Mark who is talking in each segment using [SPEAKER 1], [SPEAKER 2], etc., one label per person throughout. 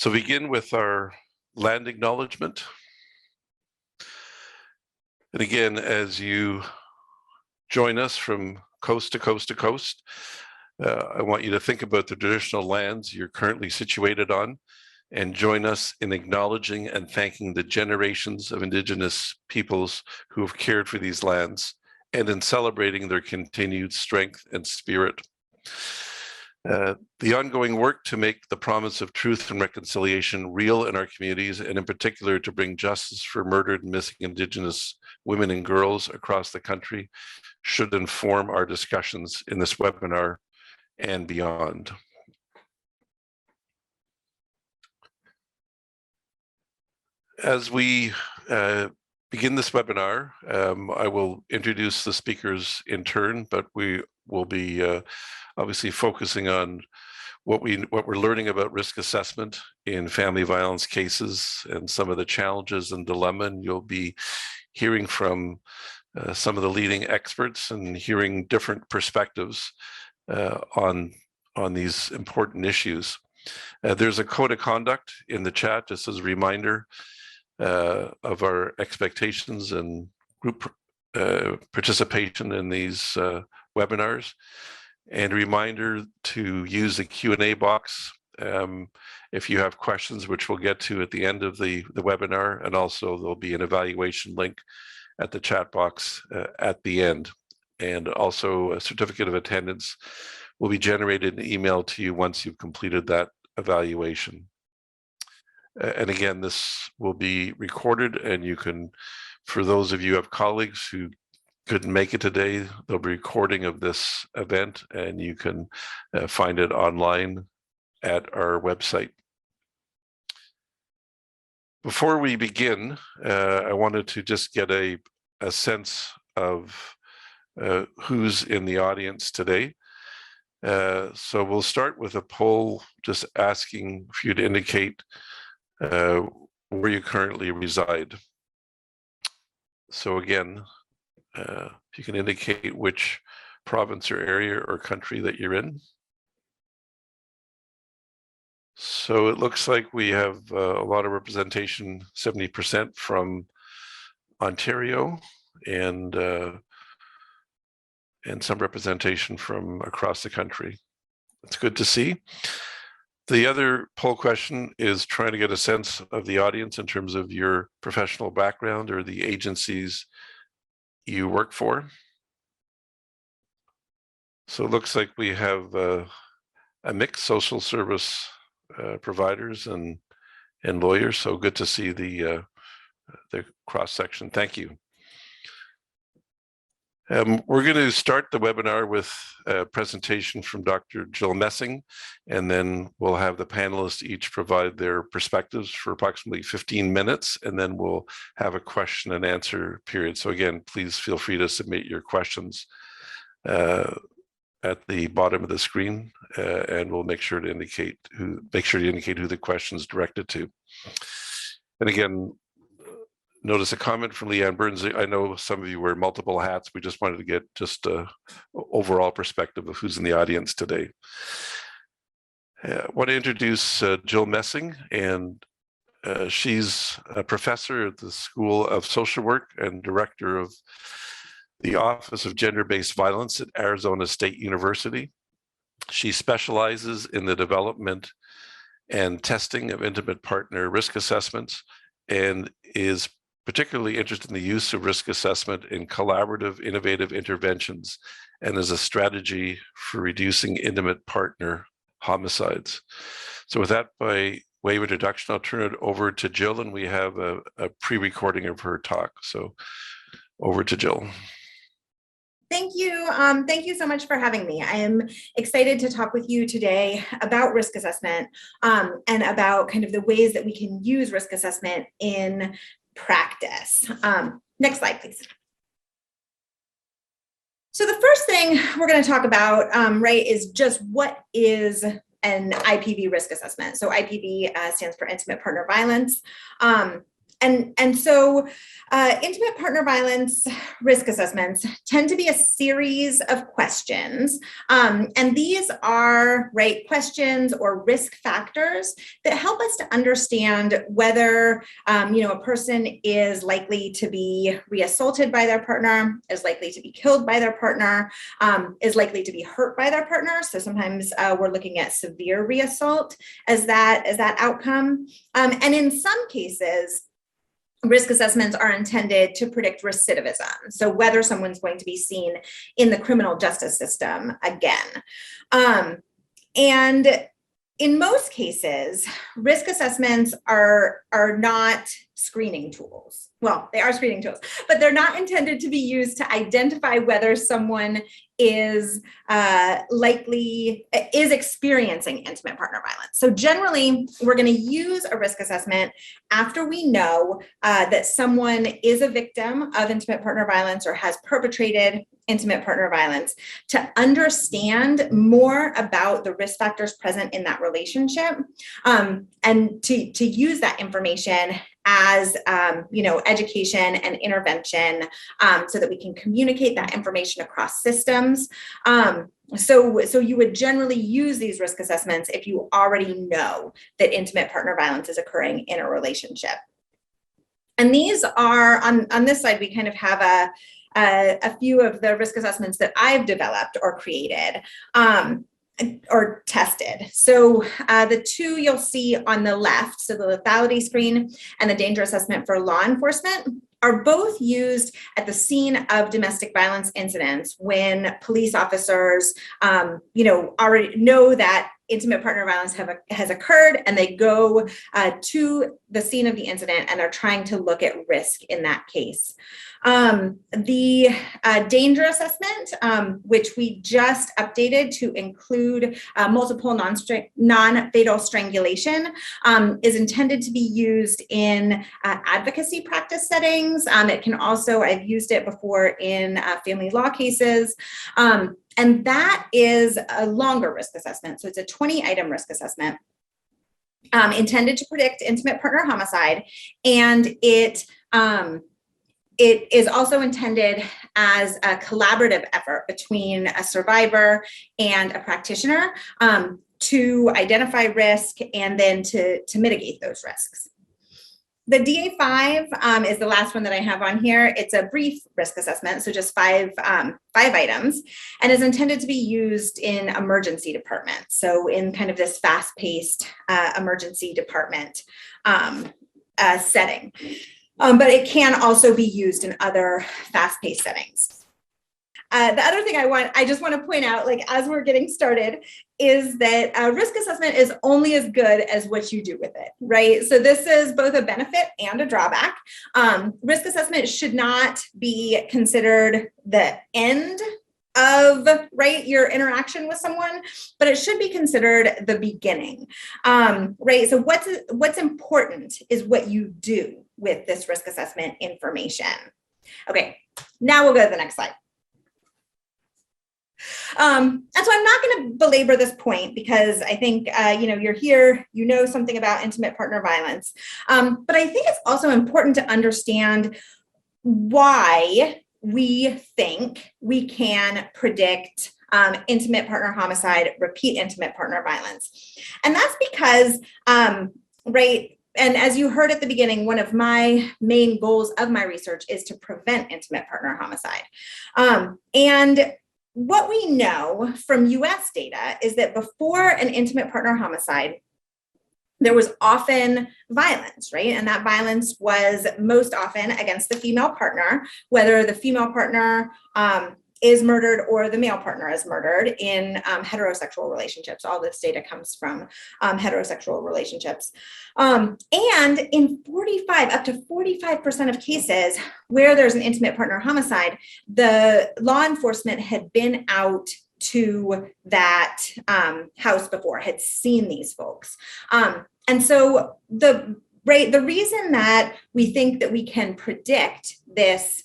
[SPEAKER 1] So begin with our land acknowledgement. And again, as you join us from coast to coast to coast, I want you to think about the traditional lands you're currently situated on and join us in acknowledging and thanking the generations of Indigenous peoples who have cared for these lands and in celebrating their continued strength and spirit. The ongoing work to make the promise of truth and reconciliation real in our communities, and in particular to bring justice for murdered and missing Indigenous women and girls across the country, should inform our discussions in this webinar and beyond. As we begin this webinar, I will introduce the speakers in turn, but we will be obviously focusing on what we're learning about risk assessment in family violence cases and some of the challenges and dilemma. And you'll be hearing from some of the leading experts and hearing different perspectives on these important issues. There's a code of conduct in the chat, just as a reminder of our expectations and group participation in these webinars. And a reminder to use the Q&A box if you have questions, which we'll get to at the end of the webinar. And also there'll be an evaluation link at the chat box at the end. And also a certificate of attendance will be generated and emailed to you once you've completed that evaluation. And again, this will be recorded, and you can, for those of you who have colleagues who couldn't make it today, there'll be a recording of this event, and you can find it online at our website. Before we begin, I wanted to just get a sense of who's in the audience today. So we'll start with a poll just asking for you to indicate where you currently reside. So again, if you can indicate which province or area or country that you're in. So it looks like we have a lot of representation, 70% from Ontario, and some representation from across the country. It's good to see. The other poll question is trying to get a sense of the audience in terms of your professional background or the agencies you work for. So it looks like we have a mixed social service providers and lawyers. So good to see the cross section. Thank you. We're going to start the webinar with a presentation from Dr. Jill Messing, and then we'll have the panelists each provide their perspectives for approximately 15 minutes, and then we'll have a question and answer period. So again, please feel free to submit your questions at the bottom of the screen, and we'll make sure to indicate who the question is directed to. And again, notice a comment from Leanne Burns. I know some of you wear multiple hats. We just wanted to get just an overall perspective of who's in the audience today. I want to introduce Jill Messing, and she's a professor at the School of Social Work and director of the Office of Gender-Based Violence at Arizona State University. She specializes in the development and testing of intimate partner risk assessments, and is particularly interested in the use of risk assessment in collaborative, innovative interventions, and as a strategy for reducing intimate partner homicides. So with that, by way of introduction, I'll turn it over to Jill, and we have a pre-recording of her talk. So over to Jill.
[SPEAKER 2] Thank you. Thank you so much for having me. I am excited to talk with you today about risk assessment and about kind of the ways that we can use risk assessment in practice. Next slide, please. So the first thing we're going to talk about, right, is just what is an IPV risk assessment. So IPV stands for intimate partner violence. And so intimate partner violence risk assessments tend to be a series of questions. And these are, right, questions or risk factors that help us to understand whether, a person is likely to be reassaulted by their partner, is likely to be killed by their partner, is likely to be hurt by their partner. So sometimes we're looking at severe reassault as that outcome. And in some cases, risk assessments are intended to predict recidivism, so whether someone's going to be seen in the criminal justice system again. And in most cases, risk assessments are not screening tools. Well, they are screening tools, but they're not intended to be used to identify whether someone is experiencing intimate partner violence. So generally, we're going to use a risk assessment after we know that someone is a victim of intimate partner violence or has perpetrated intimate partner violence, to understand more about the risk factors present in that relationship, and to use that information as education and intervention, so that we can communicate that information across systems. So you would generally use these risk assessments if you already know that intimate partner violence is occurring in a relationship. And these are, on this slide, we kind of have a few of the risk assessments that I've developed or created. Or tested. So the two you'll see on the left, so the lethality screen and the danger assessment for law enforcement, are both used at the scene of domestic violence incidents when police officers, already know that intimate partner violence has occurred, and they go to the scene of the incident and they're trying to look at risk in that case. The danger assessment, which we just updated to include multiple non-fatal strangulation, is intended to be used in advocacy practice settings. It can also, I've used it before in family law cases. And that is a longer risk assessment. So it's a 20-item risk assessment intended to predict intimate partner homicide. And it is also intended as a collaborative effort between a survivor and a practitioner to identify risk and then to mitigate those risks. The DA5 is the last one that I have on here. It's a brief risk assessment, so just five items, and is intended to be used in emergency departments. So in kind of this fast-paced emergency department setting. But it can also be used in other fast-paced settings. The other thing I just want to point out, like as we're getting started, is that risk assessment is only as good as what you do with it, right? So this is both a benefit and a drawback. Risk assessment should not be considered the end of, right, your interaction with someone, but it should be considered the beginning, right? So what's important is what you do with this risk assessment information. Okay, now we'll go to the next slide. And so I'm not going to belabor this point because I think, you're here, you know something about intimate partner violence. But I think it's also important to understand why we think we can predict intimate partner homicide, repeat intimate partner violence. And that's because, right, and as you heard at the beginning, one of my main goals of my research is to prevent intimate partner homicide. And what we know from US data is that before an intimate partner homicide, there was often violence, right? And that violence was most often against the female partner, whether the female partner is murdered or the male partner is murdered in heterosexual relationships. All this data comes from heterosexual relationships. And in up to 45% of cases where there's an intimate partner homicide, the law enforcement had been out to that house before, had seen these folks. And so the reason that we think that we can predict this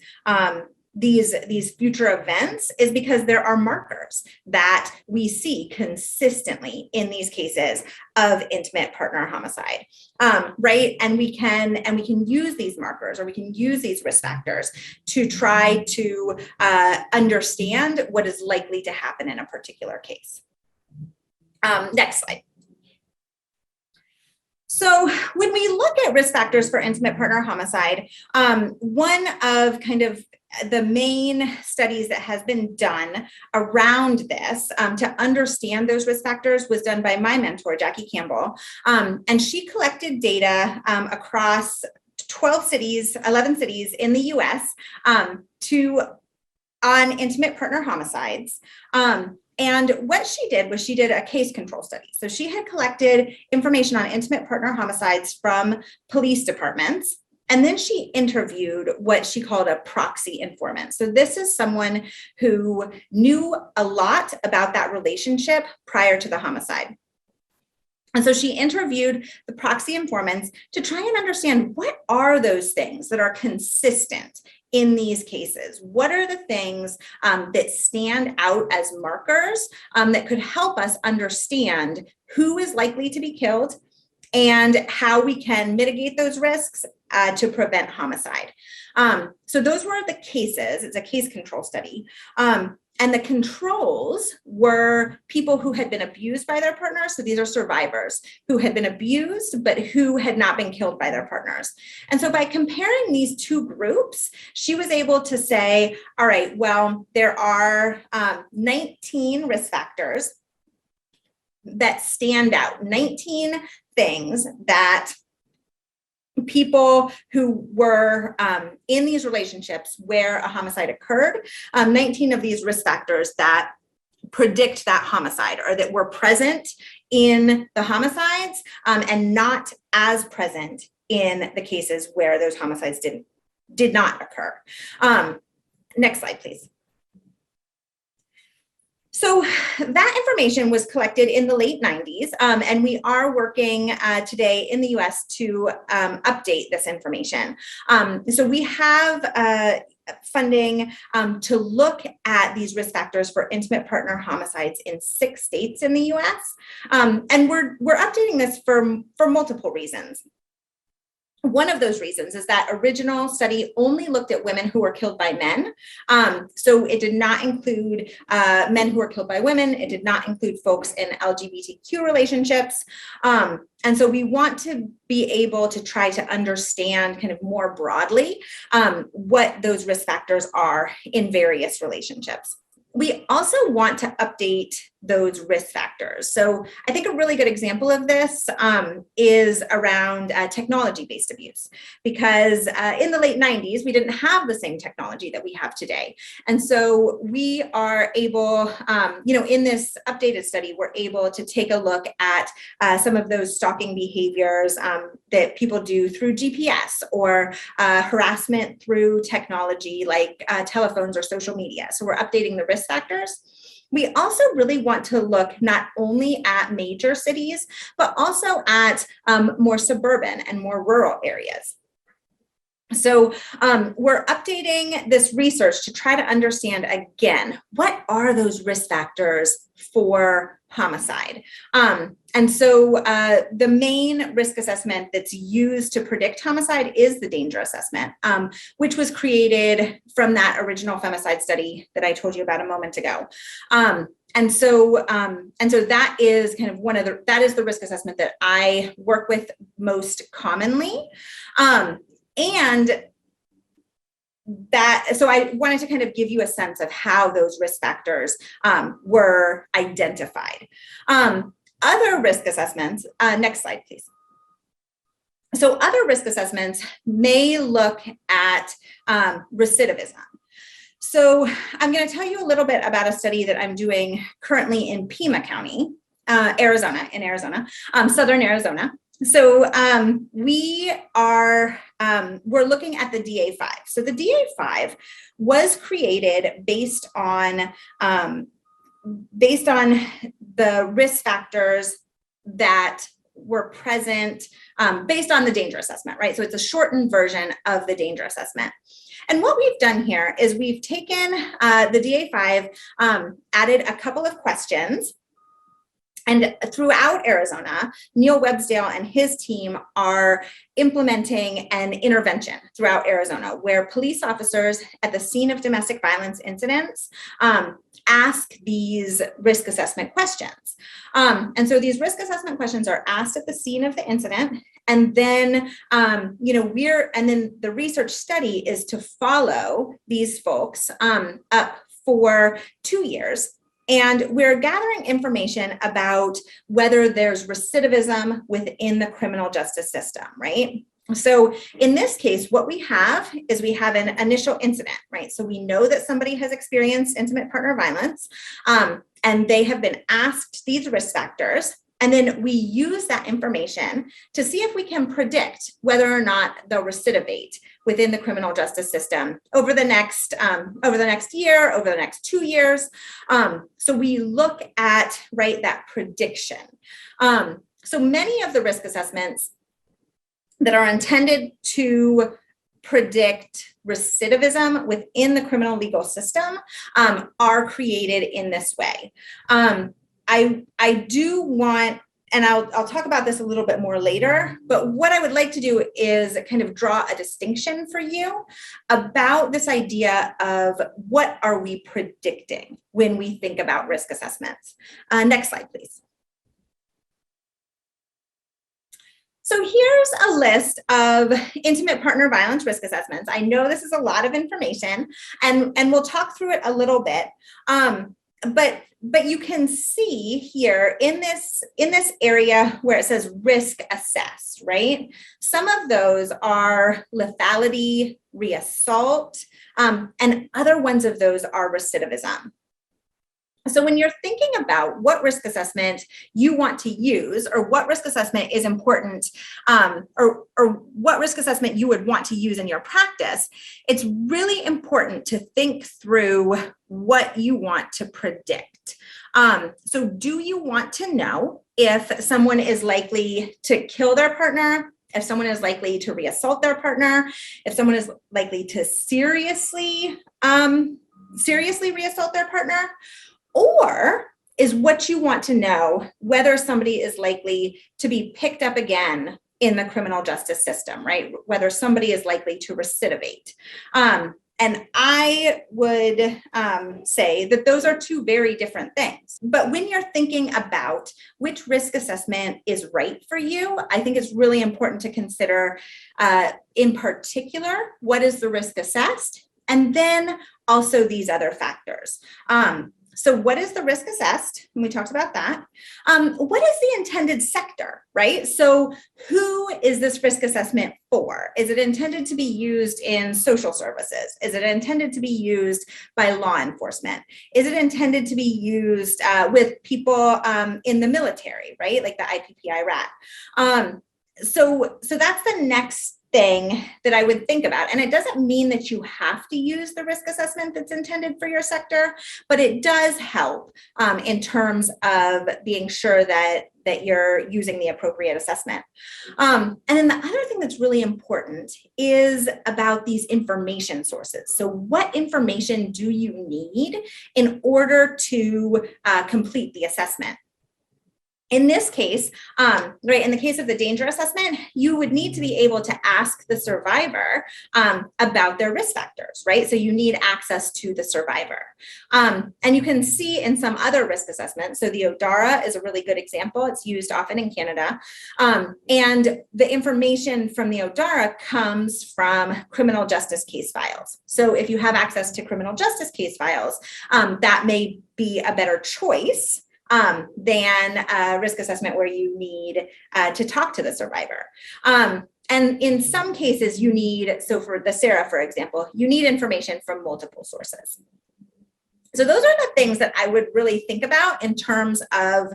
[SPEAKER 2] these future events is because there are markers that we see consistently in these cases of intimate partner homicide, right? And we can use these markers, or we can use these risk factors to try to understand what is likely to happen in a particular case. Next slide. So when we look at risk factors for intimate partner homicide, one of kind of the main studies that has been done around this to understand those risk factors was done by my mentor, Jackie Campbell. And she collected data across 11 cities in the US on intimate partner homicides. And what she did was she did a case control study. So she had collected information on intimate partner homicides from police departments. And then she interviewed what she called a proxy informant. So this is someone who knew a lot about that relationship prior to the homicide. And so she interviewed the proxy informants to try and understand, what are those things that are consistent in these cases? What are the things that stand out as markers that could help us understand who is likely to be killed and how we can mitigate those risks to prevent homicide? So those were the cases. It's a case control study. And the controls were people who had been abused by their partners. So these are survivors who had been abused, but who had not been killed by their partners. And so by comparing these two groups, she was able to say, all right, well, there are 19 risk factors that stand out, 19 things that people who were in these relationships where a homicide occurred, 19 of these risk factors that predict that homicide, or that were present in the homicides and not as present in the cases where those homicides did not occur. Next slide, please. So that information was collected in the late 90s, and we are working today in the US to update this information. So we have funding to look at these risk factors for intimate partner homicides in 6 states in the US. And we're updating this for multiple reasons. One of those reasons is that original study only looked at women who were killed by men. So it did not include men who were killed by women. It did not include folks in LGBTQ relationships. And so we want to be able to try to understand kind of more broadly what those risk factors are in various relationships. We also want to update those risk factors. So I think a really good example of this is around technology-based abuse, because in the late 90s, we didn't have the same technology that we have today. And so we are able, in this updated study, we're able to take a look at some of those stalking behaviors that people do through GPS, or harassment through technology like telephones or social media. So we're updating the risk factors. We also really want to look not only at major cities, but also at more suburban and more rural areas. So we're updating this research to try to understand, again, what are those risk factors for homicide? And so the main risk assessment that's used to predict homicide is the danger assessment, which was created from that original femicide study that I told you about a moment ago. And so that is kind of that is the risk assessment that I work with most commonly. So I wanted to kind of give you a sense of how those risk factors were identified. Other risk assessments, next slide, please. So other risk assessments may look at recidivism. So I'm going to tell you a little bit about a study that I'm doing currently in Pima County, Arizona, Southern Arizona. So we're looking at the DA5. So the DA5 was created based on the risk factors that were present based on the danger assessment, right? So it's a shortened version of the danger assessment. And what we've done here is we've taken the DA5, added a couple of questions. And throughout Arizona, Neil Websdale and his team are implementing an intervention throughout Arizona where police officers at the scene of domestic violence incidents ask these risk assessment questions. And so these risk assessment questions are asked at the scene of the incident. And then, and then the research study is to follow these folks up for 2 years. And we're gathering information about whether there's recidivism within the criminal justice system, right? So in this case, what we have is we have an initial incident, right? So we know that somebody has experienced intimate partner violence, and they have been asked these risk factors. And then we use that information to see if we can predict whether or not they'll recidivate within the criminal justice system over the next year, over the next 2 years. So we look at, right, that prediction. So many of the risk assessments that are intended to predict recidivism within the criminal legal system are created in this way. I do want, and I'll talk about this a little bit more later, but what I would like to do is kind of draw a distinction for you about this idea of what are we predicting when we think about risk assessments. Next slide, please. So here's a list of intimate partner violence risk assessments. I know this is a lot of information, and we'll talk through it a little bit. But you can see here in this area where it says risk assessed, right? Some of those are lethality, reassault, and other ones of those are recidivism. So when you're thinking about what risk assessment you want to use, or what risk assessment is important, or what risk assessment you would want to use in your practice, it's really important to think through what you want to predict. So do you want to know if someone is likely to kill their partner, if someone is likely to reassault their partner, if someone is likely to seriously reassault their partner? Or is what you want to know whether somebody is likely to be picked up again in the criminal justice system, right? Whether somebody is likely to recidivate. And I would say that those are two very different things. But when you're thinking about which risk assessment is right for you, I think it's really important to consider, in particular, what is the risk assessed? And then also these other factors. So what is the risk assessed? And we talked about that. What is the intended sector, right? So who is this risk assessment for? Is it intended to be used in social services? Is it intended to be used by law enforcement? Is it intended to be used with people in the military, right? Like the IPPI-RAT. So that's the next thing that I would think about. And it doesn't mean that you have to use the risk assessment that's intended for your sector, but it does help in terms of being sure that you're using the appropriate assessment. And then the other thing that's really important is about these information sources. So what information do you need in order to complete the assessment? In this case, right, in the case of the danger assessment, you would need to be able to ask the survivor about their risk factors, right? So you need access to the survivor. And you can see in some other risk assessments, so the ODARA is a really good example. It's used often in Canada. And the information from the ODARA comes from criminal justice case files. So if you have access to criminal justice case files, that may be a better choice than a risk assessment where you need to talk to the survivor. And in some cases you need, so for the SARA, for example, you need information from multiple sources. So those are the things that I would really think about in terms of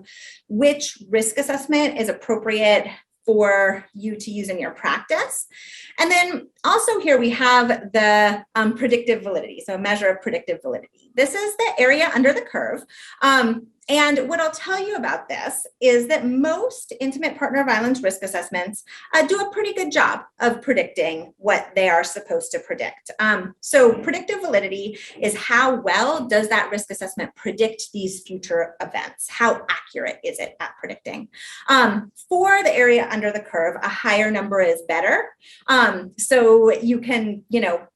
[SPEAKER 2] which risk assessment is appropriate for you to use in your practice. And then also here we have the predictive validity, so a measure of predictive validity. This is the area under the curve. And what I'll tell you about this is that most intimate partner violence risk assessments do a pretty good job of predicting what they are supposed to predict. So predictive validity is how well does that risk assessment predict these future events? How accurate is it at predicting? For the area under the curve, a higher number is better. So you can,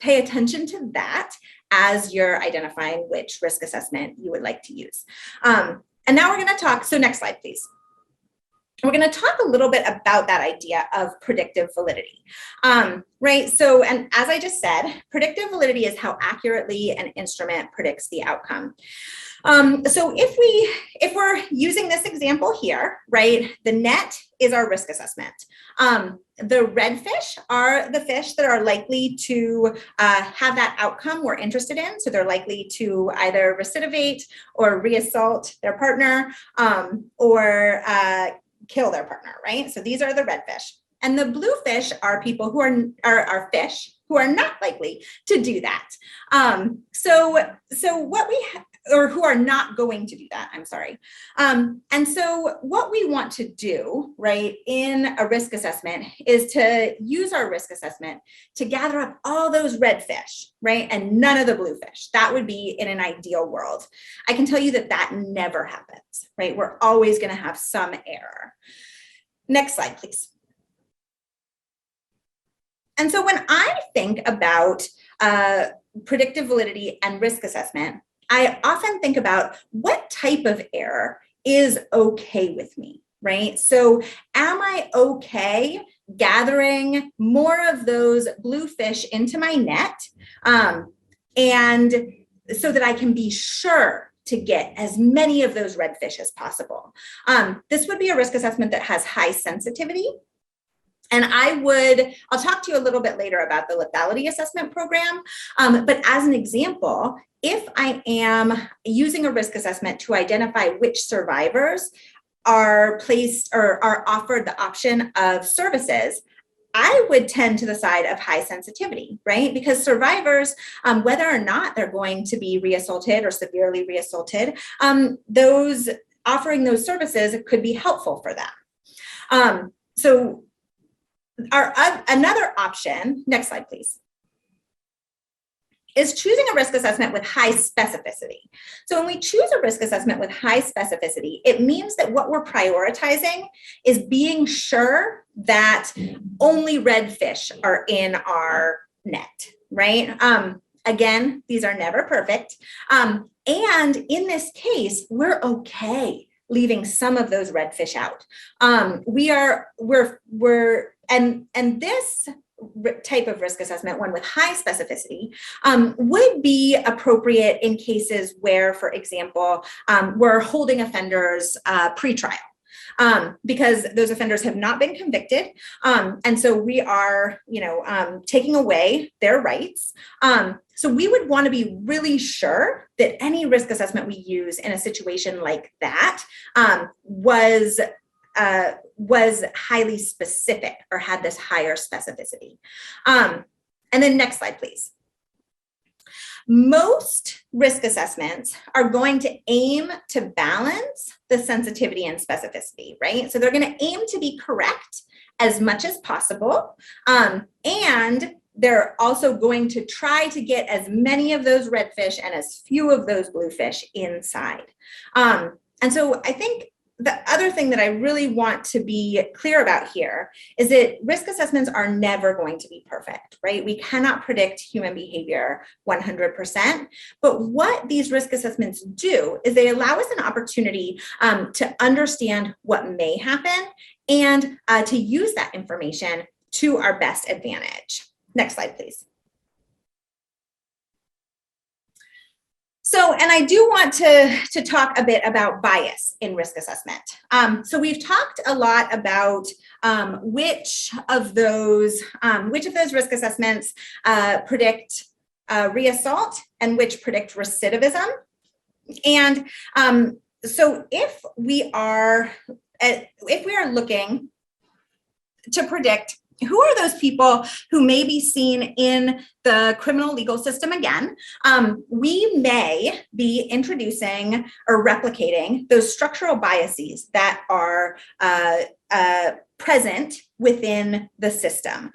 [SPEAKER 2] pay attention to that as you're identifying which risk assessment you would like to use. And now we're going to talk, so next slide, please. We're going to talk a little bit about that idea of predictive validity, right? So, and as I just said, predictive validity is how accurately an instrument predicts the outcome. So if we're using this example here, right, the net is our risk assessment. The red fish are the fish that are likely to have that outcome we're interested in. So they're likely to either recidivate or reassault their partner or kill their partner, right? So these are the red fish. And the blue fish are people who are fish who are not likely to do that. Or who are not going to do that, I'm sorry. And so what we want to do, right, in a risk assessment is to use our risk assessment to gather up all those red fish, right, and none of the blue fish. That would be in an ideal world. I can tell you that that never happens, right? We're always gonna have some error. Next slide, please. And so when I think about predictive validity and risk assessment, I often think about what type of error is okay with me, right? So am I okay gathering more of those blue fish into my net and so that I can be sure to get as many of those red fish as possible? This would be a risk assessment that has high sensitivity. And I'll talk to you a little bit later about the lethality assessment program. But as an example, if I am using a risk assessment to identify which survivors are placed or are offered the option of services, I would tend to the side of high sensitivity, right? Because survivors, whether or not they're going to be reassaulted or severely reassaulted, offering those services could be helpful for them. So another option, next slide, please, is choosing a risk assessment with high specificity. So when we choose a risk assessment with high specificity, it means that what we're prioritizing is being sure that only red fish are in our net, right? Again, these are never perfect. And in this case, we're okay leaving some of those red fish out. And this type of risk assessment, one with high specificity, would be appropriate in cases where, for example, we're holding offenders pre-trial. Because those offenders have not been convicted. And so we are, taking away their rights. So we would want to be really sure that any risk assessment we use in a situation like that was highly specific or had this higher specificity. And then next slide, please. Most risk assessments are going to aim to balance the sensitivity and specificity, right? So they're going to aim to be correct as much as possible. And they're also going to try to get as many of those red fish and as few of those blue fish inside. And so I think the other thing that I really want to be clear about here is that risk assessments are never going to be perfect, right? We cannot predict human behavior 100%, but what these risk assessments do is they allow us an opportunity to understand what may happen and to use that information to our best advantage. Next slide, please. So, and I do want to talk a bit about bias in risk assessment. So we've talked a lot about which of those risk assessments predict reassault and which predict recidivism. And so if we are looking to predict who are those people who may be seen in the criminal legal system again? We may be introducing or replicating those structural biases that are present within the system.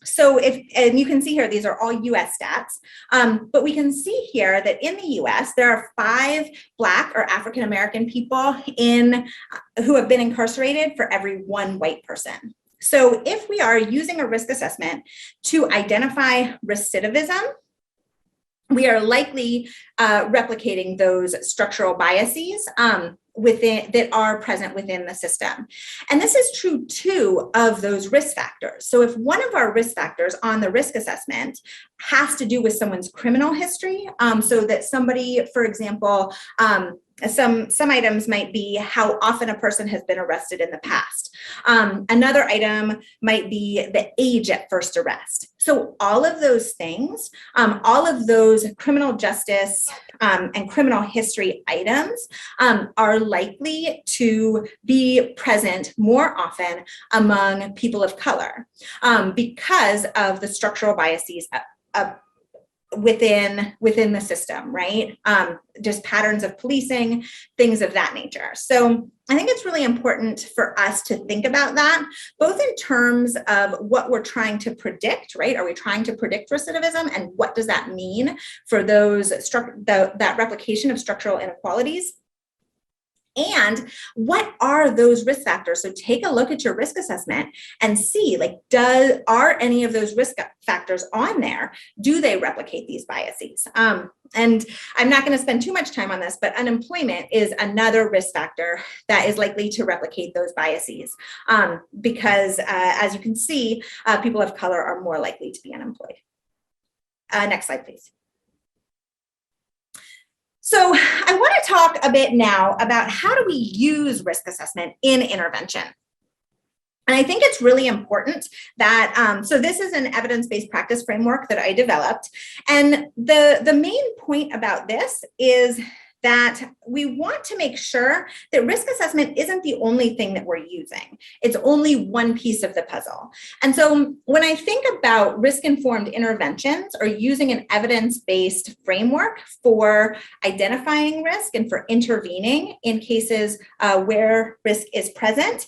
[SPEAKER 2] So and you can see here, these are all US stats, but we can see here that in the US, there are 5 Black or African-American people who have been incarcerated for every 1 white person. So if we are using a risk assessment to identify recidivism, we are likely replicating those structural biases that are present within the system. And this is true too of those risk factors. So if one of our risk factors on the risk assessment has to do with someone's criminal history, so that somebody, for example, some items might be how often a person has been arrested in the past. Another item might be the age at first arrest. So all of those things, all of those criminal justice and criminal history items are likely to be present more often among people of color because of the structural biases within the system, right? Just patterns of policing, things of that nature. So I think it's really important for us to think about that, both in terms of what we're trying to predict, right? Are we trying to predict recidivism, and what does that mean for those that replication of structural inequalities? And what are those risk factors? So take a look at your risk assessment and see, like, are any of those risk factors on there? Do they replicate these biases? And I'm not going to spend too much time on this, but unemployment is another risk factor that is likely to replicate those biases because, as you can see, people of color are more likely to be unemployed. Next slide, please. So I want to talk a bit now about how do we use risk assessment in intervention. And I think it's really important that, so this is an evidence-based practice framework that I developed. And the main point about this is that we want to make sure that risk assessment isn't the only thing that we're using. It's only one piece of the puzzle. And so when I think about risk-informed interventions or using an evidence-based framework for identifying risk and for intervening in cases where risk is present,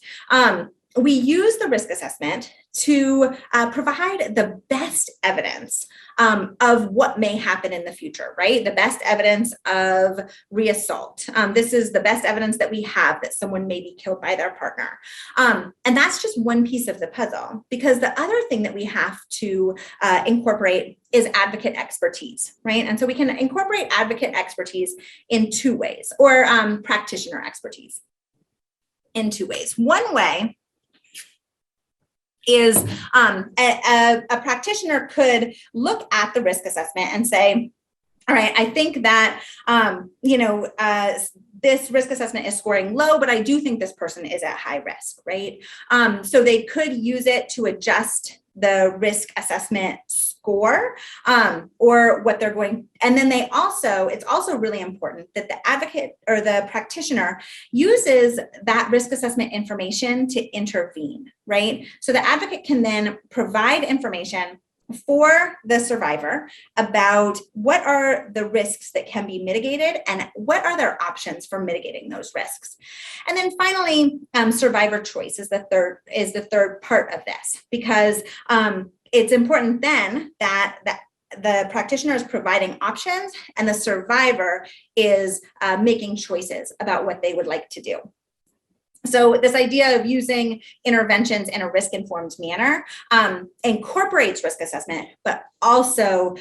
[SPEAKER 2] we use the risk assessment to provide the best evidence of what may happen in the future, right? The best evidence of reassault. This is the best evidence that we have that someone may be killed by their partner. And that's just one piece of the puzzle, because the other thing that we have to incorporate is advocate expertise, right? And so we can incorporate advocate expertise in 2 ways, or practitioner expertise in 2 ways. One way is a practitioner could look at the risk assessment and say, all right, I think that, this risk assessment is scoring low, but I do think this person is at high risk, right? So they could use it to adjust the risk assessment score or what they're going, and then it's also really important that the advocate or the practitioner uses that risk assessment information to intervene, right? So the advocate can then provide information for the survivor about what are the risks that can be mitigated and what are their options for mitigating those risks. And then finally, survivor choice is the third part of this, because it's important then that the practitioner is providing options and the survivor is making choices about what they would like to do. So this idea of using interventions in a risk-informed manner incorporates risk assessment, but also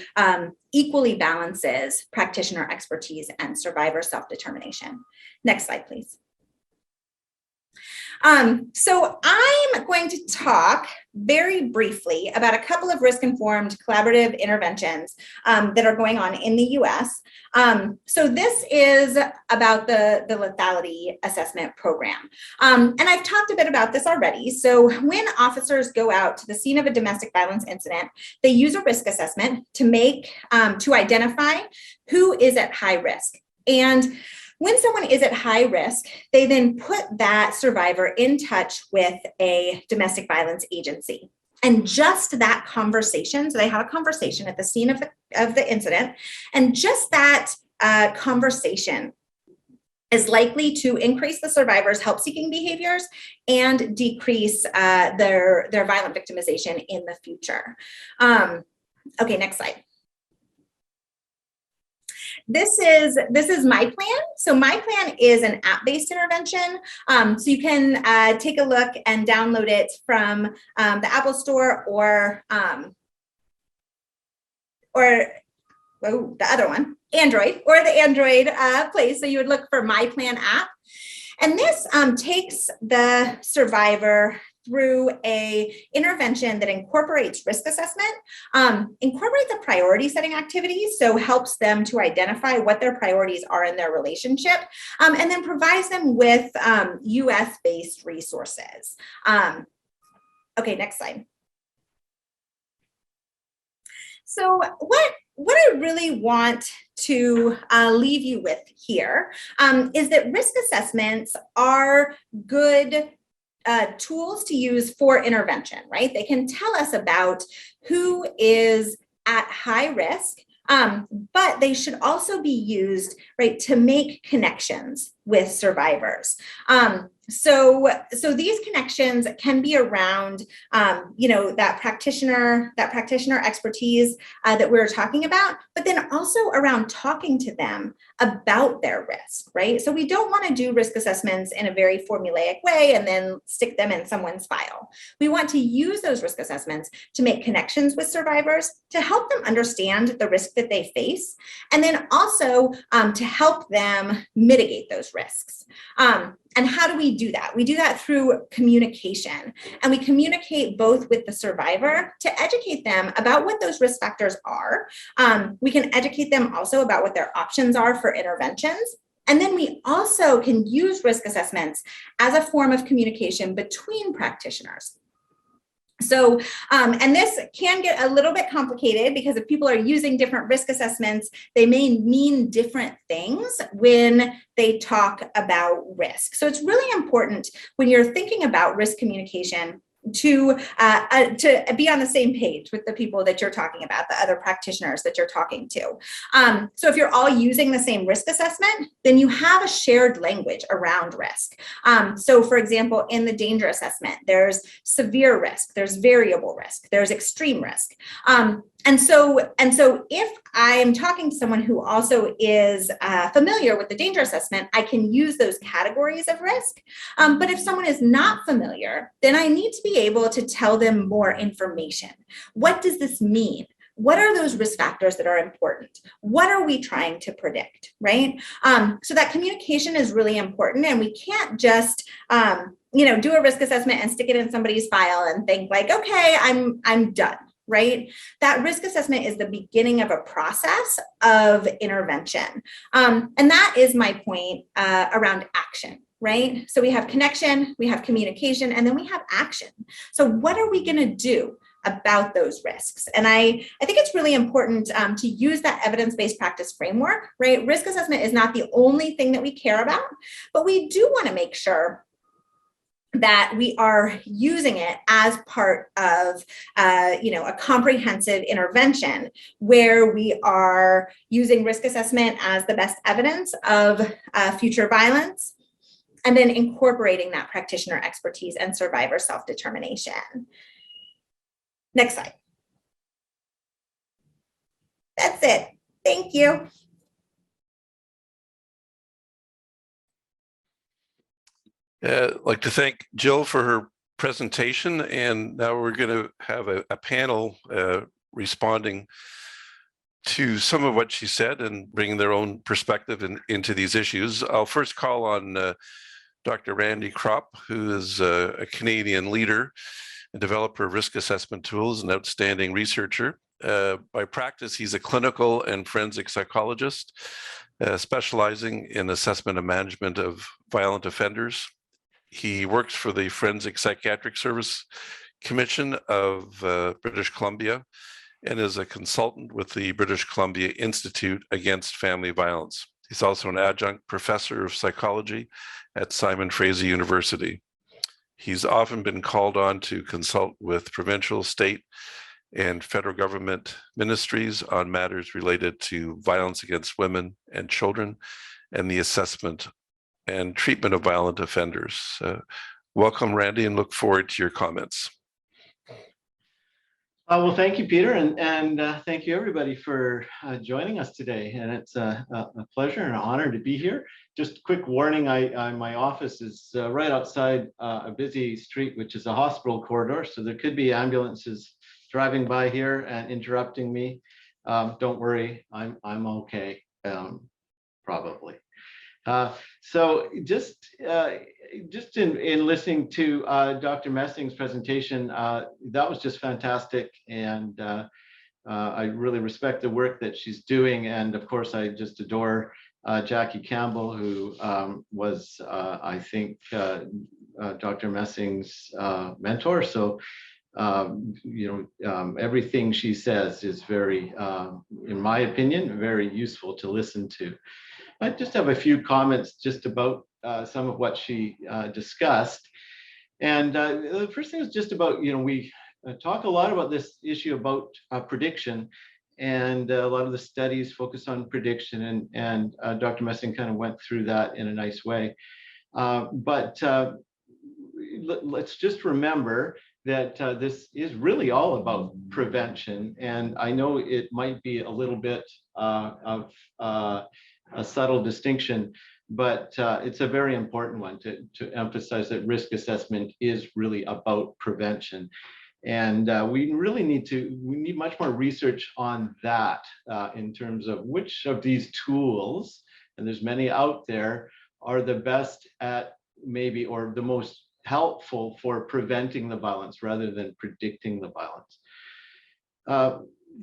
[SPEAKER 2] equally balances practitioner expertise and survivor self-determination. Next slide, please. So I'm going to talk very briefly about a couple of risk-informed collaborative interventions that are going on in the US. So this is about the lethality assessment program. And I've talked a bit about this already. So when officers go out to the scene of a domestic violence incident, they use a risk assessment to identify who is at high risk. And When someone is at high risk, they then put that survivor in touch with a domestic violence agency. And just that conversation, so they have a conversation at the scene of the incident, and just that conversation is likely to increase the survivor's help-seeking behaviors and decrease their violent victimization in the future. Okay, next slide. This is My Plan. So My Plan is an app-based intervention. So you can take a look and download it from the Apple Store or the other one, Android, or the Android place. So you would look for My Plan app. And this takes the survivor through a intervention that incorporates risk assessment, incorporates a priority setting activities, so helps them to identify what their priorities are in their relationship, and then provides them with US-based resources. Okay, next slide. So what I really want to leave you with here is that risk assessments are good tools to use for intervention, right? They can tell us about who is at high risk, but they should also be used, right, to make connections with survivors. So these connections can be around, that practitioner expertise that we were talking about, but then also around talking to them about their risk, right? So we don't want to do risk assessments in a very formulaic way and then stick them in someone's file. We want to use those risk assessments to make connections with survivors, to help them understand the risk that they face, and then also to help them mitigate those risks. And how do we do that? We do that through communication, and we communicate both with the survivor to educate them about what those risk factors are. We can educate them also about what their options are for interventions. And then we also can use risk assessments as a form of communication between practitioners. So, and this can get a little bit complicated because if people are using different risk assessments, they may mean different things when they talk about risk. So it's really important when you're thinking about risk communication to be on the same page with the people that you're talking about, the other practitioners that you're talking to. So if you're all using the same risk assessment, then you have a shared language around risk. So for example, in the danger assessment, there's severe risk, there's variable risk, there's extreme risk. And so if I am talking to someone who also is familiar with the danger assessment, I can use those categories of risk. But if someone is not familiar, then I need to be able to tell them more information. What does this mean? What are those risk factors that are important? What are we trying to predict, right? So that communication is really important, and we can't just do a risk assessment and stick it in somebody's file and think like, okay, I'm done. Right? That risk assessment is the beginning of a process of intervention. And that is my point around action, right? So we have connection, we have communication, and then we have action. So what are we going to do about those risks? And I think it's really important to use that evidence-based practice framework, right? Risk assessment is not the only thing that we care about, but we do want to make sure that we are using it as part of, a comprehensive intervention where we are using risk assessment as the best evidence of future violence, and then incorporating that practitioner expertise and survivor self-determination. Next slide. That's it. Thank you.
[SPEAKER 1] I'd like to thank Jill for her presentation, and now we're going to have a panel responding to some of what she said and bringing their own perspective into these issues. I'll first call on Dr. Randy Kropp, who is a Canadian leader and developer of risk assessment tools, an outstanding researcher. By practice, he's a clinical and forensic psychologist, specializing in assessment and management of violent offenders. He works for the Forensic Psychiatric Service Commission of British Columbia and is a consultant with the British Columbia Institute Against Family Violence. He's also an adjunct professor of psychology at Simon Fraser University. He's often been called on to consult with provincial, state, and federal government ministries on matters related to violence against women and children and the assessment and treatment of violent offenders. Welcome, Randy, and look forward to your comments.
[SPEAKER 3] Well, thank you, Peter, and thank you everybody for joining us today. And it's a pleasure and an honor to be here. Just quick warning, my office is right outside a busy street, which is a hospital corridor. So there could be ambulances driving by here and interrupting me. Don't worry, I'm okay, probably. So just in listening to Dr. Messing's presentation, that was just fantastic. And I really respect the work that she's doing. And of course, I just adore Jackie Campbell, who was, I think, Dr. Messing's mentor. So, everything she says is very, in my opinion, very useful to listen to. I just have a few comments just about some of what she discussed. And the first thing is just about, we talk a lot about this issue about prediction, and a lot of the studies focus on prediction, and Dr. Messing kind of went through that in a nice way. But let's just remember that this is really all about prevention. And I know it might be a little bit of a subtle distinction, but it's a very important one to emphasize that risk assessment is really about prevention. And we really need much more research on that in terms of which of these tools, and there's many out there, are the best at maybe, or the most helpful for preventing the violence rather than predicting the violence.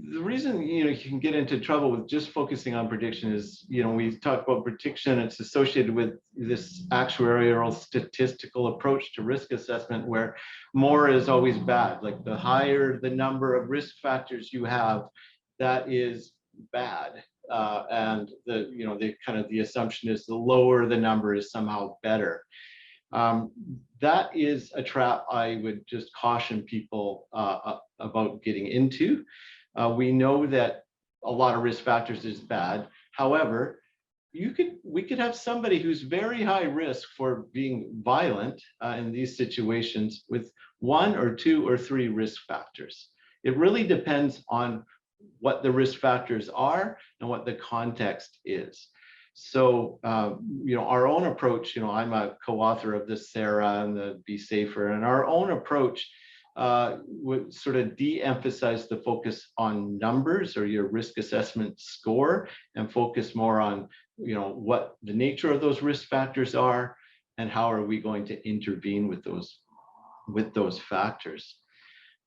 [SPEAKER 3] The reason you can get into trouble with just focusing on prediction is we talk about prediction, it's associated with this actuarial statistical approach to risk assessment where more is always bad. Like the higher the number of risk factors you have, that is bad, and the assumption is the lower the number is somehow better. That is a trap I would just caution people about getting into. We know that a lot of risk factors is bad. However, we could have somebody who's very high risk for being violent in these situations with 1 or 2 or 3 risk factors. It really depends on what the risk factors are and what the context is. So, our own approach, I'm a co-author of the SARA and the Be Safer, and our own approach would sort of de-emphasize the focus on numbers or your risk assessment score and focus more on, what the nature of those risk factors are and how are we going to intervene with those factors.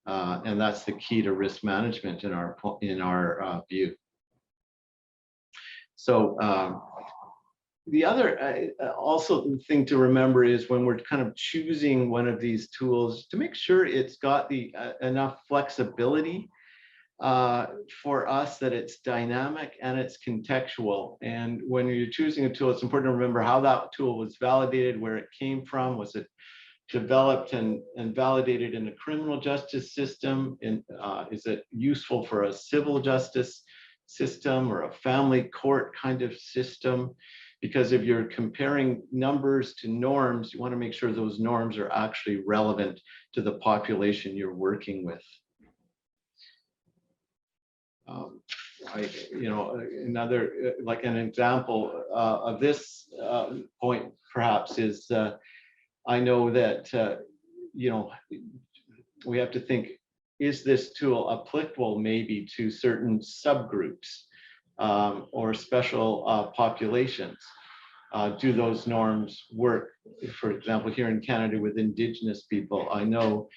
[SPEAKER 3] And that's the key to risk management in our view. So the other also thing to remember is when we're kind of choosing one of these tools to make sure it's got the enough flexibility for us that it's dynamic and it's contextual. And when you're choosing a tool, it's important to remember how that tool was validated, where it came from. Was it developed and validated in a criminal justice system? Is it useful for a civil justice system or a family court kind of system? Because if you're comparing numbers to norms, you want to make sure those norms are actually relevant to the population you're working with. Another, like an example of this point perhaps is, I know that, we have to think, is this tool applicable maybe to certain subgroups or special populations? Do those norms work? For example, here in Canada with Indigenous people, I know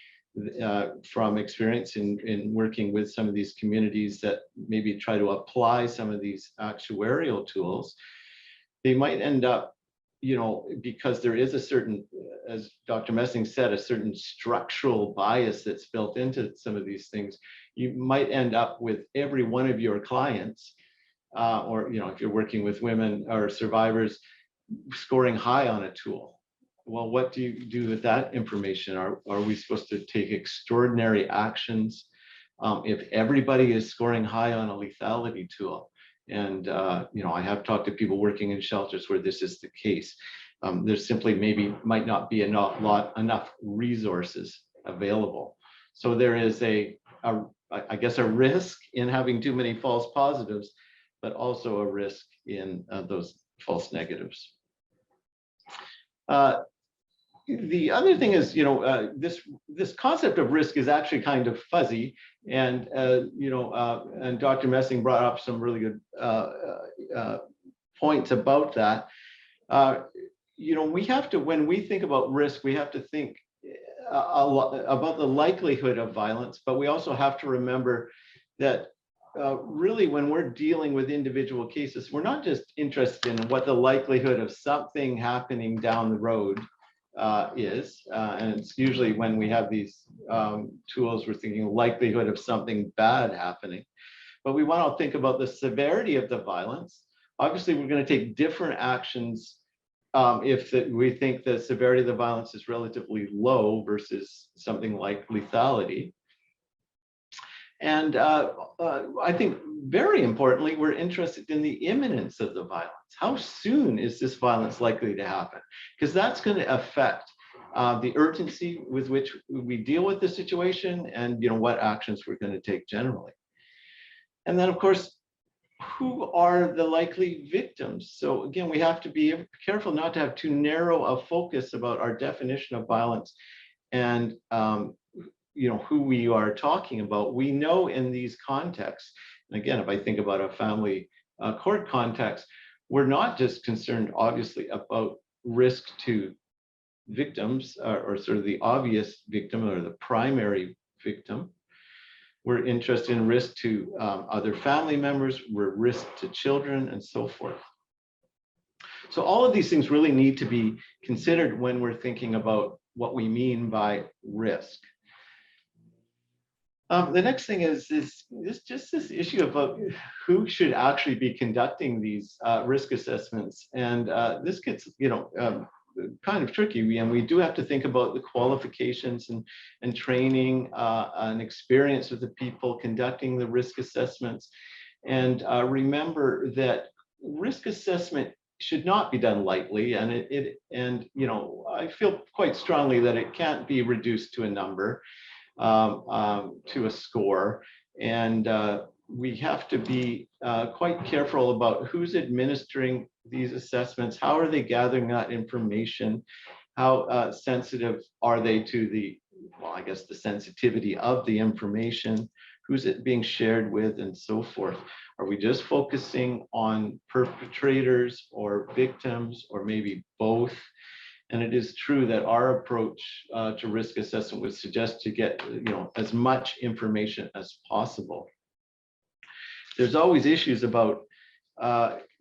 [SPEAKER 3] from experience in working with some of these communities that maybe try to apply some of these actuarial tools, they might end up, because there is a certain, as Dr. Messing said, a certain structural bias that's built into some of these things, you might end up with every one of your clients or if you're working with women or survivors, scoring high on a tool. Well, what do you do with that information? Are we supposed to take extraordinary actions if everybody is scoring high on a lethality tool? And I have talked to people working in shelters where this is the case. There's simply might not be enough resources available. So there is I guess a risk in having too many false positives, but also a risk in those false negatives. The other thing is, this concept of risk is actually kind of fuzzy, and and Dr. Messing brought up some really good points about that. We have to, when we think about risk, we have to think a lot about the likelihood of violence, but we also have to remember that really when we're dealing with individual cases, we're not just interested in what the likelihood of something happening down the road is. And it's usually when we have these tools, we're thinking likelihood of something bad happening. But we want to think about the severity of the violence. Obviously, we're going to take different actions if we think the severity of the violence is relatively low versus something like lethality. And I think very importantly, we're interested in the imminence of the violence. How soon is this violence likely to happen? Because that's going to affect the urgency with which we deal with the situation and what actions we're going to take generally. And then, of course, who are the likely victims? So again, we have to be careful not to have too narrow a focus about our definition of violence and who we are talking about. We know in these contexts, and again, if I think about a family court context, we're not just concerned, obviously, about risk to victims or sort of the obvious victim or the primary victim. We're interested in risk to other family members, we're risk to children, and so forth. So all of these things really need to be considered when we're thinking about what we mean by risk. The next thing is this issue about who should actually be conducting these risk assessments, and this gets kind of tricky. And we do have to think about the qualifications and training and experience of the people conducting the risk assessments, and remember that risk assessment should not be done lightly, and I feel quite strongly that it can't be reduced to a number. To a score, and we have to be quite careful about who's administering these assessments, how are they gathering that information, how sensitive are they to the sensitivity of the information, who's it being shared with, and so forth. Are we just focusing on perpetrators or victims, or maybe both? And it is true that our approach to risk assessment would suggest to get as much information as possible. There's always issues about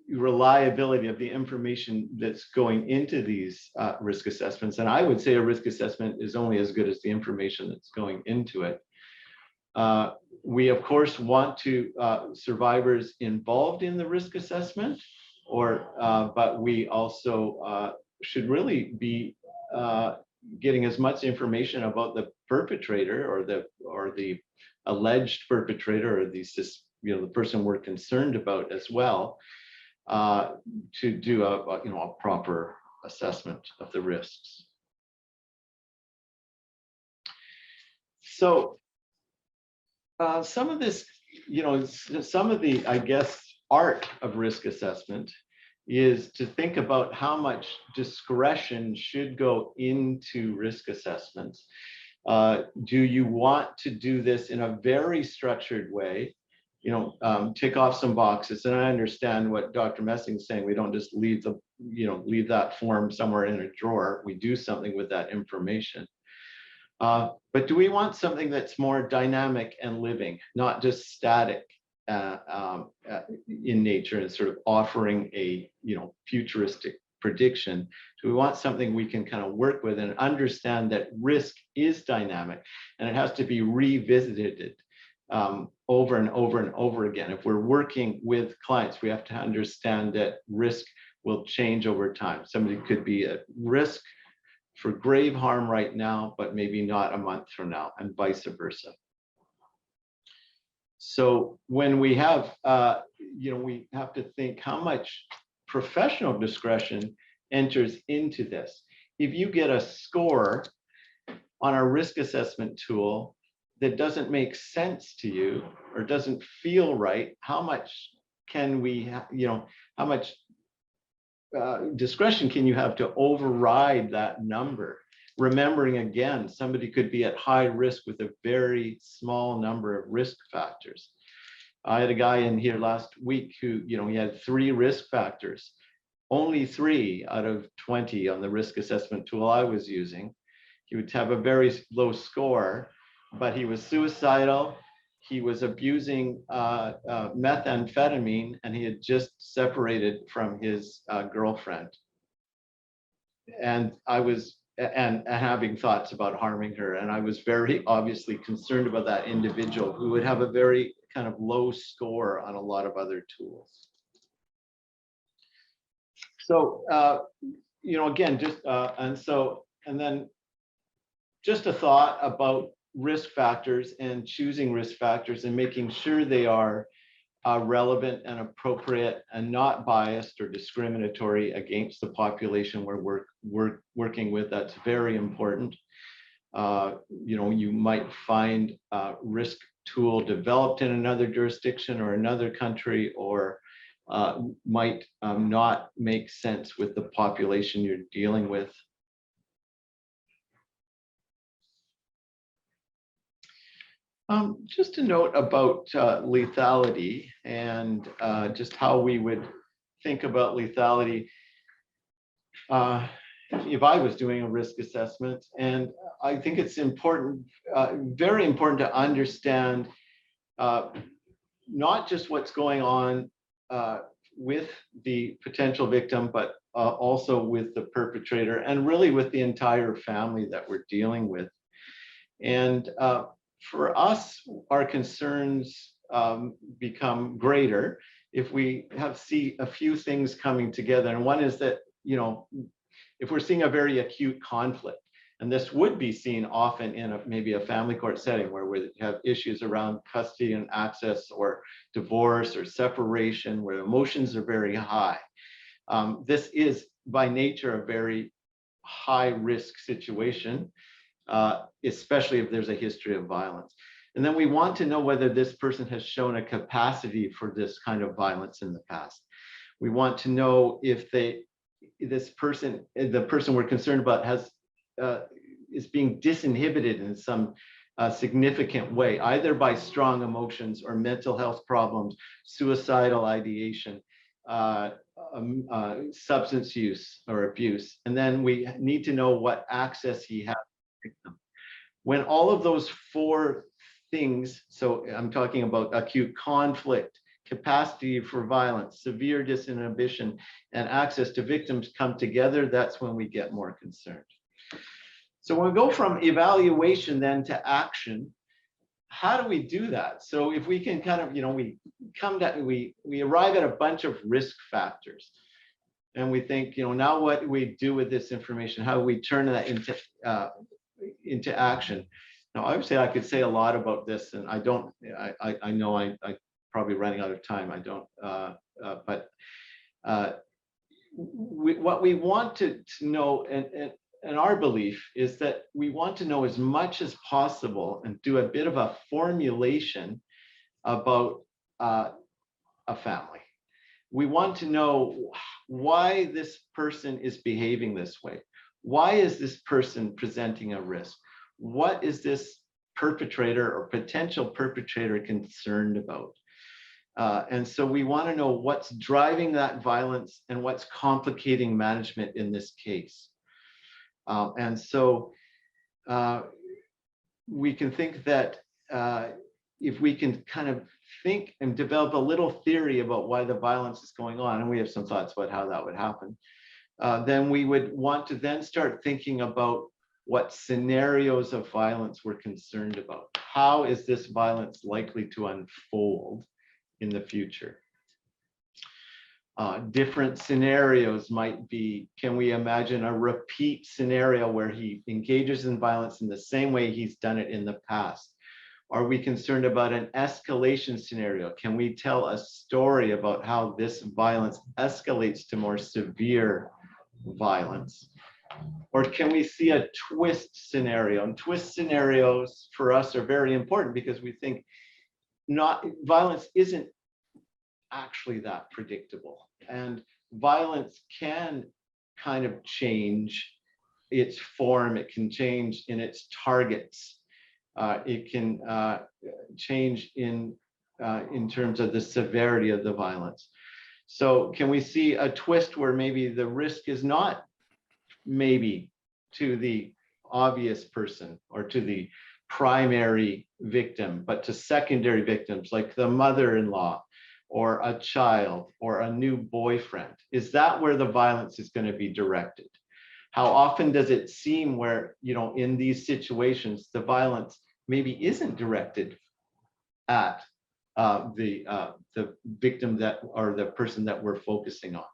[SPEAKER 3] reliability of the information that's going into these risk assessments. And I would say a risk assessment is only as good as the information that's going into it. We, of course, want to survivors involved in the risk assessment, but we also should really be getting as much information about the perpetrator or the alleged perpetrator, or the person we're concerned about as well, to do a proper assessment of the risks. So some of this, some of the, I guess, art of risk assessment is to think about how much discretion should go into risk assessments. Do you want to do this in a very structured way? Tick off some boxes. And I understand what Dr. Messing is saying. We don't just leave that form somewhere in a drawer. We do something with that information. But do we want something that's more dynamic and living, not just static in nature and sort of offering a futuristic prediction? Do we want something we can kind of work with and understand that risk is dynamic and it has to be revisited over and over and over again. If we're working with clients, we have to understand that risk will change over time. Somebody could be at risk for grave harm right now, but maybe not a month from now, and vice versa. So when we have, we have to think how much professional discretion enters into this. If you get a score on our risk assessment tool that doesn't make sense to you or doesn't feel right, how much can we, how much discretion can you have to override that number? Remembering again, somebody could be at high risk with a very small number of risk factors. I had a guy in here last week who, he had 3 risk factors, only 3 out of 20 on the risk assessment tool I was using. He would have a very low score, but he was suicidal. He was abusing methamphetamine, and he had just separated from his girlfriend. And I was and having thoughts about harming her. And I was very obviously concerned about that individual who would have a very kind of low score on a lot of other tools. So, again, just, and then just a thought about risk factors and choosing risk factors and making sure they are relevant and appropriate and not biased or discriminatory against the population we're working with. That's very important. You might find a risk tool developed in another jurisdiction or another country, or might not make sense with the population you're dealing with. Just a note about lethality and just how we would think about lethality if I was doing a risk assessment. And I think it's important, very important to understand not just what's going on with the potential victim, but also with the perpetrator and really with the entire family that we're dealing with. And for us, our concerns become greater if we see a few things coming together. And one is that, if we're seeing a very acute conflict, and this would be seen often in maybe a family court setting where we have issues around custody and access or divorce or separation, where emotions are very high. This is by nature a very high risk situation. Especially if there's a history of violence. And then we want to know whether this person has shown a capacity for this kind of violence in the past. We want to know if the person we're concerned about is being disinhibited in some significant way, either by strong emotions or mental health problems, suicidal ideation, substance use or abuse. And then we need to know what access he has. When all of those 4 things, so I'm talking about acute conflict, capacity for violence, severe disinhibition, and access to victims come together, that's when we get more concerned. So when we go from evaluation then to action, how do we do that? So if we can kind of, we arrive at a bunch of risk factors. And we think, now what do we do with this information? How do we turn that into action? Now, obviously, I could say a lot about this, and I don't. I know I'm probably running out of time. I don't. What we want to know, and our belief is that we want to know as much as possible and do a bit of a formulation about a family. We want to know why this person is behaving this way. Why is this person presenting a risk? What is this perpetrator or potential perpetrator concerned about? And so we want to know what's driving that violence and what's complicating management in this case. And so we can think that if we can kind of think and develop a little theory about why the violence is going on, and we have some thoughts about how that would happen, then we would want to then start thinking about what scenarios of violence we're concerned about. how is this violence likely to unfold in the future? Different scenarios might be, can we imagine a repeat scenario where he engages in violence in the same way he's done it in the past? Are we concerned about an escalation scenario? Can we tell a story about how this violence escalates to more severe violence? Or can we see a twist scenario? And twist scenarios for us are very important because we think violence isn't actually that predictable. And violence can kind of change its form, it can change in its targets. It can change in terms of the severity of the violence. So can we see a twist where maybe the risk is not maybe to the obvious person or to the primary victim, but to secondary victims like the mother-in-law or a child or a new boyfriend? Is that where the violence is going to be directed? How often does it seem where, in these situations, the violence maybe isn't directed at the victim or the person that we're focusing on?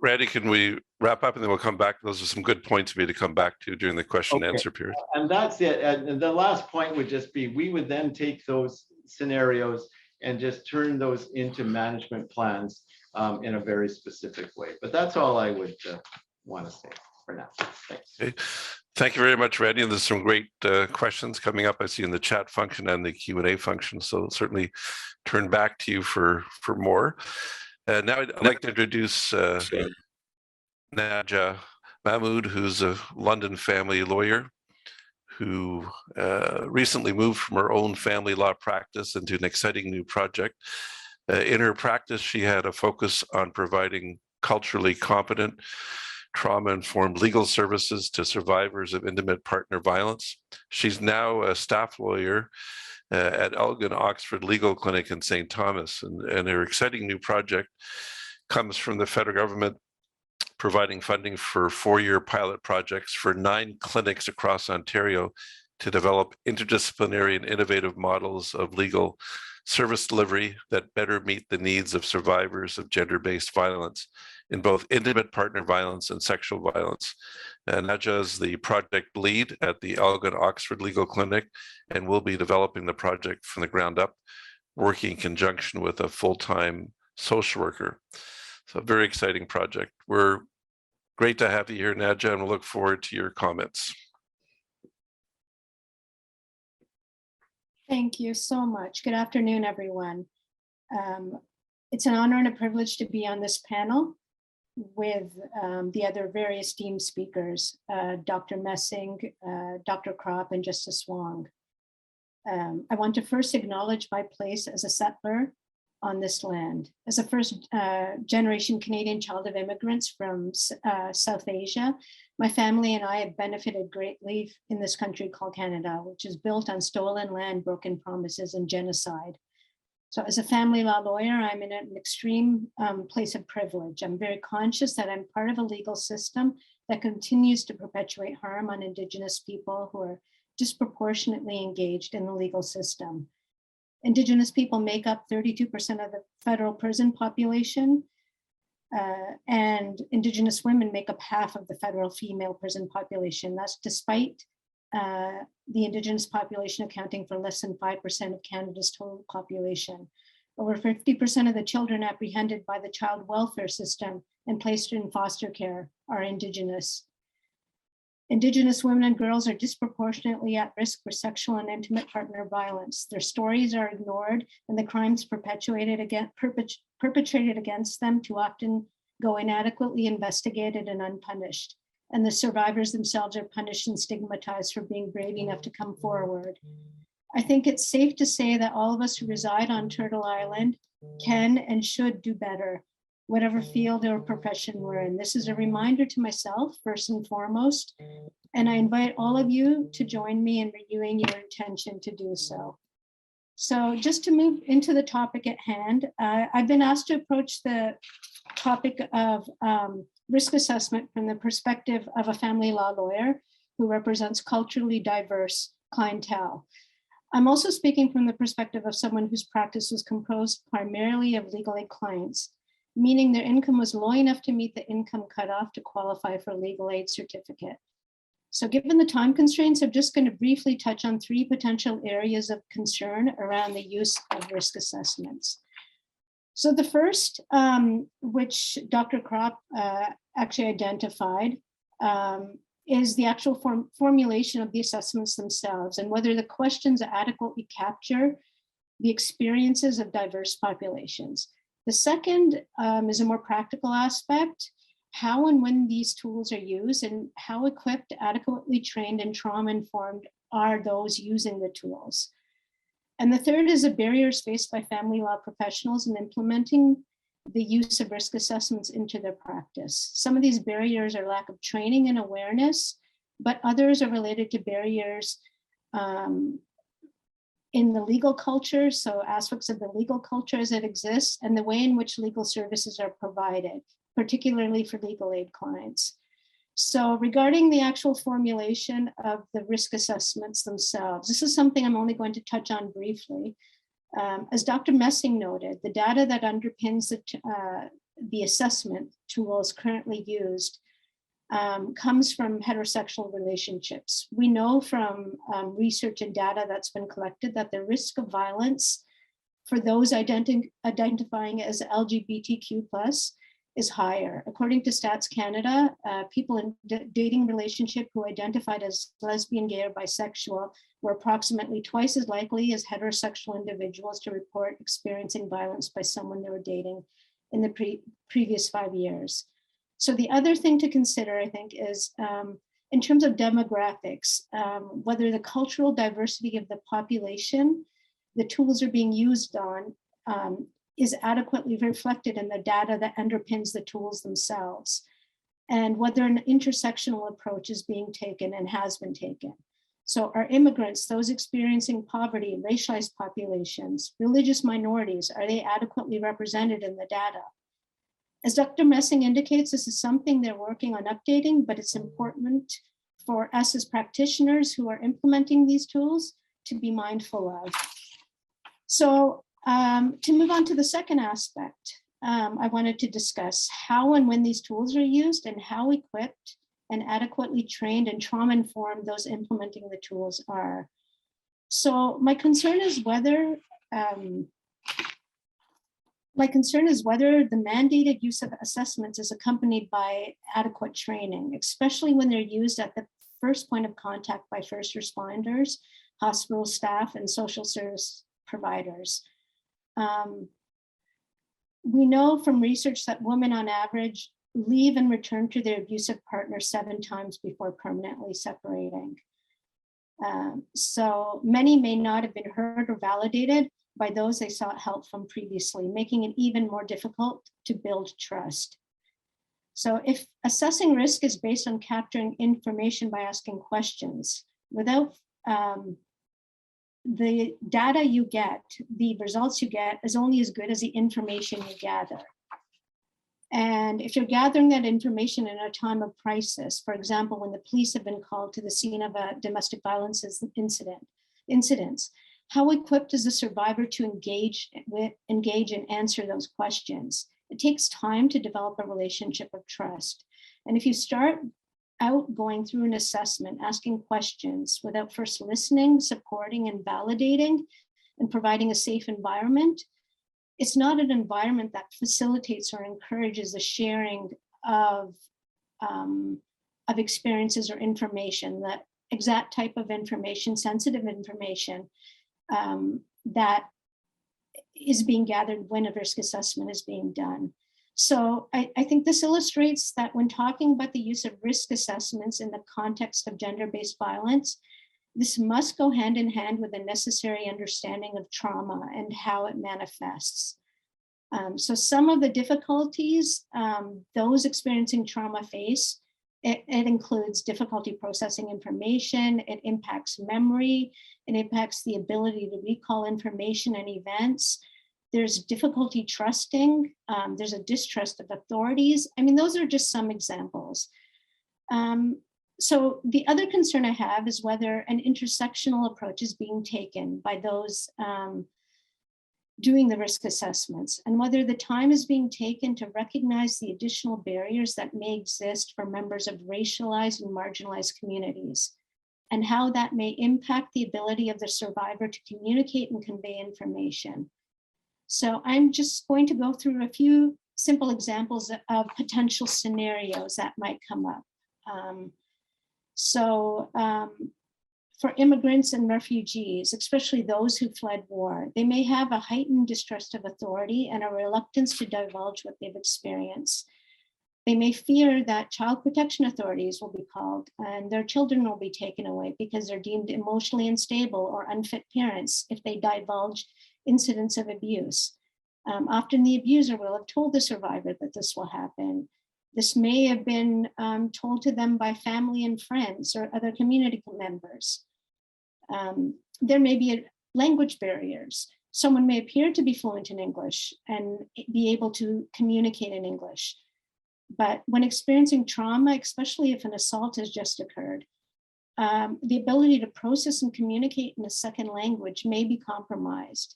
[SPEAKER 1] Randy, can we wrap up and then we'll come back? Those are some good points for me to come back to during the question and answer period.
[SPEAKER 3] And that's it. And the last point would just be, we would then take those scenarios and just turn those into management plans in a very specific way. But that's all I would want to say for now. Thanks.
[SPEAKER 1] Okay. Thank you very much, Randy. And there's some great questions coming up, I see in the chat function and the Q&A function. So certainly turn back to you for more. Now I'd like to introduce Naja Mahmood, who's a London family lawyer who recently moved from her own family law practice into an exciting new project. In her practice, she had a focus on providing culturally competent, trauma-informed legal services to survivors of intimate partner violence. She's now a staff lawyer at Elgin Oxford Legal Clinic in St. Thomas, and her exciting new project comes from the federal government providing funding for 4-year pilot projects for 9 clinics across Ontario to develop interdisciplinary and innovative models of legal service delivery that better meet the needs of survivors of gender-based violence in both intimate partner violence and sexual violence. Naja is the project lead at the Elgin Oxford Legal Clinic and will be developing the project from the ground up, working in conjunction with a full-time social worker. So a very exciting project. We're great to have you here, Naja, and we'll look forward to your comments.
[SPEAKER 4] Thank you so much. Good afternoon, everyone. It's an honor and a privilege to be on this panel with the other very esteemed speakers, Dr. Messing, Dr. Kropp, and Justice Wong. I want to first acknowledge my place as a settler on this land. As a first generation Canadian child of immigrants from South Asia, my family and I have benefited greatly in this country called Canada, which is built on stolen land, broken promises, and genocide. So as a family law lawyer, I'm in an extreme place of privilege. I'm very conscious that I'm part of a legal system that continues to perpetuate harm on Indigenous people who are disproportionately engaged in the legal system. Indigenous people make up 32% of the federal prison population, and Indigenous women make up half of the federal female prison population. That's despite the Indigenous population accounting for less than 5% of Canada's total population. Over 50% of the children apprehended by the child welfare system and placed in foster care are Indigenous. Indigenous women and girls are disproportionately at risk for sexual and intimate partner violence. Their stories are ignored and the crimes perpetrated against them too often go inadequately investigated and unpunished. And the survivors themselves are punished and stigmatized for being brave enough to come forward. I think it's safe to say that all of us who reside on Turtle Island can and should do better, whatever field or profession we're in. This is a reminder to myself, first and foremost, and I invite all of you to join me in renewing your intention to do so. So just to move into the topic at hand, I've been asked to approach the topic of risk assessment from the perspective of a family law lawyer who represents culturally diverse clientele. I'm also speaking from the perspective of someone whose practice was composed primarily of legal aid clients, meaning their income was low enough to meet the income cutoff to qualify for a legal aid certificate. So given the time constraints, I'm just going to briefly touch on 3 potential areas of concern around the use of risk assessments. So the first, which Dr. Kropp actually identified, is the actual formulation of the assessments themselves and whether the questions adequately capture the experiences of diverse populations. The second is a more practical aspect, how and when these tools are used and how equipped, adequately trained, and trauma-informed are those using the tools. And the third is the barriers faced by family law professionals in implementing the use of risk assessments into their practice. Some of these barriers are lack of training and awareness, but others are related to barriers in the legal culture, so aspects of the legal culture as it exists, and the way in which legal services are provided, particularly for legal aid clients. So regarding the actual formulation of the risk assessments themselves, this is something I'm only going to touch on briefly. As Dr. Messing noted, the data that underpins the assessment tools currently used comes from heterosexual relationships. We know from research and data that's been collected that the risk of violence for those identifying as LGBTQ+ is higher. According to Stats Canada, people in dating relationship who identified as lesbian, gay, or bisexual were approximately twice as likely as heterosexual individuals to report experiencing violence by someone they were dating in the previous 5 years. So the other thing to consider, I think, is in terms of demographics, whether the cultural diversity of the population the tools are being used on is adequately reflected in the data that underpins the tools themselves, and whether an intersectional approach is being taken and has been taken. So are immigrants, those experiencing poverty, racialized populations, religious minorities, are they adequately represented in the data? As Dr. Messing indicates, this is something they're working on updating, but it's important for us as practitioners who are implementing these tools to be mindful of. So to move on to the second aspect, I wanted to discuss how and when these tools are used and how equipped and adequately trained and trauma-informed those implementing the tools are. So my concern is whether the mandated use of assessments is accompanied by adequate training, especially when they're used at the first point of contact by first responders, hospital staff, and social service providers. We know from research that women on average leave and return to their abusive partner 7 times before permanently separating. So many may not have been heard or validated by those they sought help from previously, making it even more difficult to build trust. So if assessing risk is based on capturing information by asking questions, without the data you get, the results you get is only as good as the information you gather. And if you're gathering that information in a time of crisis, for example, when the police have been called to the scene of a domestic violence incidents, how equipped is the survivor to engage and answer those questions? It takes time to develop a relationship of trust. And if you start out going through an assessment, asking questions without first listening, supporting, and validating, and providing a safe environment, it's not an environment that facilitates or encourages the sharing of experiences or information, that exact type of information, sensitive information that is being gathered when a risk assessment is being done. So I think this illustrates that when talking about the use of risk assessments in the context of gender-based violence, this must go hand in hand with a necessary understanding of trauma and how it manifests. So some of the difficulties those experiencing trauma face, it includes difficulty processing information, it impacts memory, it impacts the ability to recall information and events. There's difficulty trusting, there's a distrust of authorities. I mean, those are just some examples. So the other concern I have is whether an intersectional approach is being taken by those doing the risk assessments, and whether the time is being taken to recognize the additional barriers that may exist for members of racialized and marginalized communities, and how that may impact the ability of the survivor to communicate and convey information. So I'm just going to go through a few simple examples of potential scenarios that might come up. For immigrants and refugees, especially those who fled war, they may have a heightened distrust of authority and a reluctance to divulge what they've experienced. They may fear that child protection authorities will be called and their children will be taken away because they're deemed emotionally unstable or unfit parents if they divulge incidents of abuse. Often the abuser will have told the survivor that this will happen. This may have been told to them by family and friends or other community members. There may be language barriers. Someone may appear to be fluent in English and be able to communicate in English. But when experiencing trauma, especially if an assault has just occurred, the ability to process and communicate in a second language may be compromised.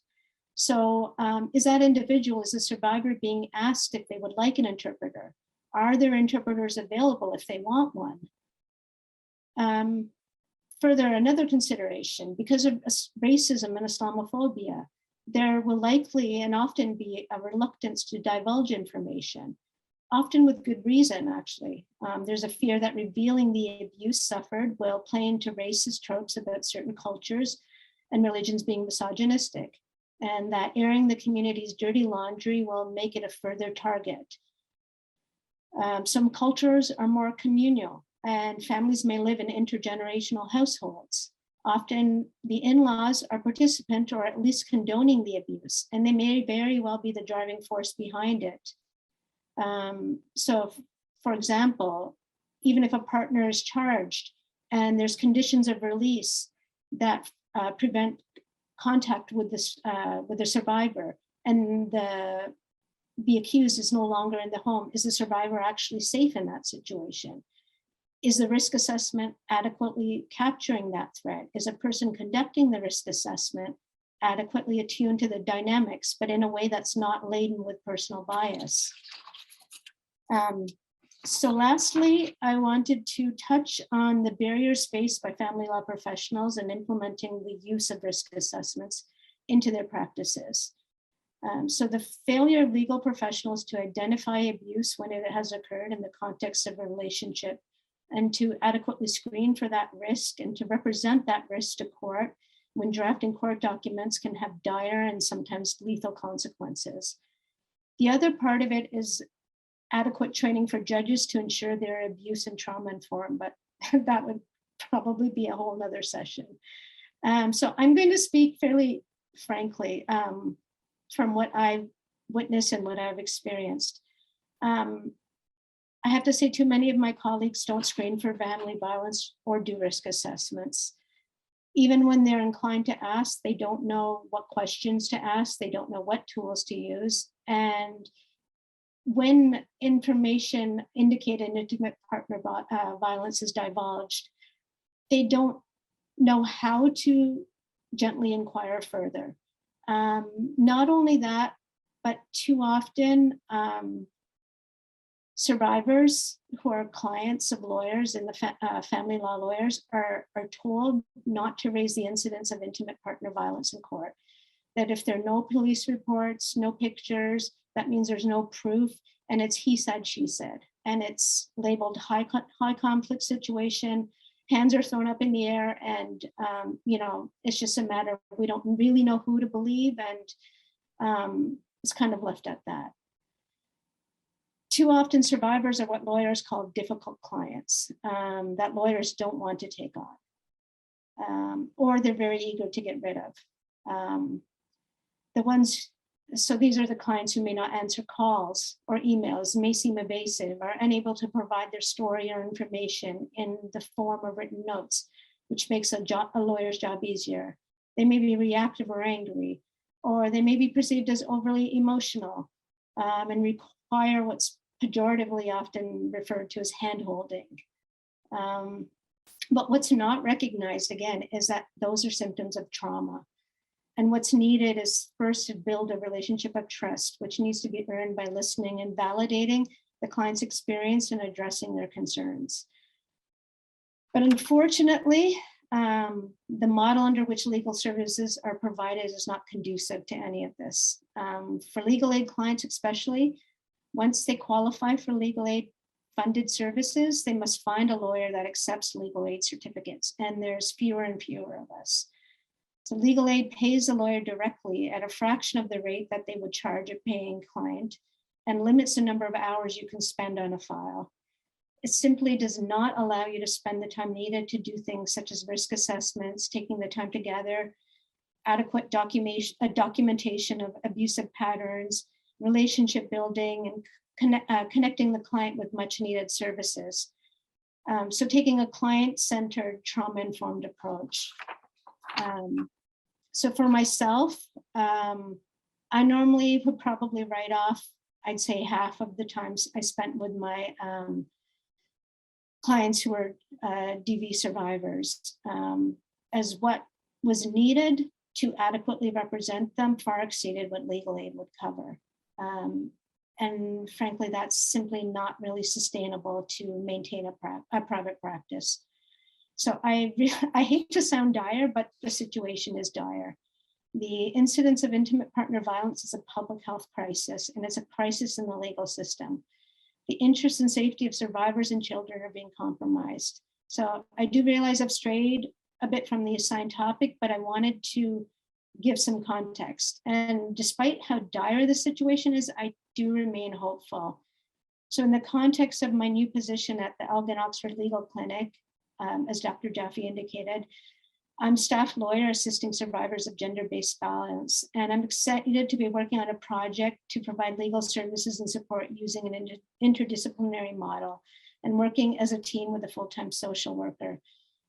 [SPEAKER 4] So is that individual, is the survivor being asked if they would like an interpreter? Are there interpreters available if they want one? Further, another consideration, because of racism and Islamophobia, there will likely and often be a reluctance to divulge information, often with good reason, actually. There's a fear that revealing the abuse suffered will play into racist tropes about certain cultures and religions being misogynistic, and that airing the community's dirty laundry will make it a further target. Some cultures are more communal, and families may live in intergenerational households. Often the in-laws are participant or at least condoning the abuse, and they may very well be the driving force behind it. So, for example, even if a partner is charged and there's conditions of release that prevent contact with the survivor, and the accused is no longer in the home, is the survivor actually safe in that situation? Is the risk assessment adequately capturing that threat? Is a person conducting the risk assessment adequately attuned to the dynamics, but in a way that's not laden with personal bias? So lastly, I wanted to touch on the barriers faced by family law professionals in implementing the use of risk assessments into their practices. So the failure of legal professionals to identify abuse when it has occurred in the context of a relationship, and to adequately screen for that risk and to represent that risk to court when drafting court documents can have dire and sometimes lethal consequences. The other part of it is adequate training for judges to ensure they're abuse and trauma informed, but that would probably be a whole nother session. So I'm going to speak fairly frankly from what I've witnessed and what I've experienced. I have to say too many of my colleagues don't screen for family violence or do risk assessments. Even when they're inclined to ask, they don't know what questions to ask, they don't know what tools to use. And when information indicating intimate partner violence is divulged, they don't know how to gently inquire further. Not only that, but too often, survivors who are clients of lawyers and the family law lawyers are told not to raise the incidence of intimate partner violence in court. That if there are no police reports, no pictures, that means there's no proof, and it's he said, she said, and it's labeled high conflict situation. Hands are thrown up in the air, and it's just a matter of we don't really know who to believe, and it's kind of left at that. Too often survivors are what lawyers call difficult clients that lawyers don't want to take on, or they're very eager to get rid of. So these are the clients who may not answer calls or emails, may seem evasive, are unable to provide their story or information in the form of written notes, which makes a lawyer's job easier. They may be reactive or angry, or they may be perceived as overly emotional and require what's pejoratively often referred to as hand-holding. But what's not recognized, again, is that those are symptoms of trauma. And what's needed is first to build a relationship of trust, which needs to be earned by listening and validating the client's experience and addressing their concerns. But unfortunately, the model under which legal services are provided is not conducive to any of this. For legal aid clients especially, once they qualify for legal aid funded services, they must find a lawyer that accepts legal aid certificates, and there's fewer and fewer of us. So legal aid pays the lawyer directly at a fraction of the rate that they would charge a paying client and limits the number of hours you can spend on a file. It simply does not allow you to spend the time needed to do things such as risk assessments, taking the time to gather adequate documentation of abusive patterns, relationship building, and connecting the client with much needed services. So taking a client-centered, trauma-informed approach. So for myself, I normally would probably write off, I'd say half of the times I spent with my clients who are DV survivors, as what was needed to adequately represent them far exceeded what legal aid would cover. And frankly, that's simply not really sustainable to maintain a private practice. So I hate to sound dire, but the situation is dire. The incidence of intimate partner violence is a public health crisis, and it's a crisis in the legal system. The interest and safety of survivors and children are being compromised. So I do realize I've strayed a bit from the assigned topic, but I wanted to give some context. And despite how dire the situation is, I do remain hopeful. So in the context of my new position at the Elgin Oxford Legal Clinic, as Dr. Jaffe indicated, I'm staff lawyer assisting survivors of gender-based violence, and I'm excited to be working on a project to provide legal services and support using an interdisciplinary model and working as a team with a full-time social worker.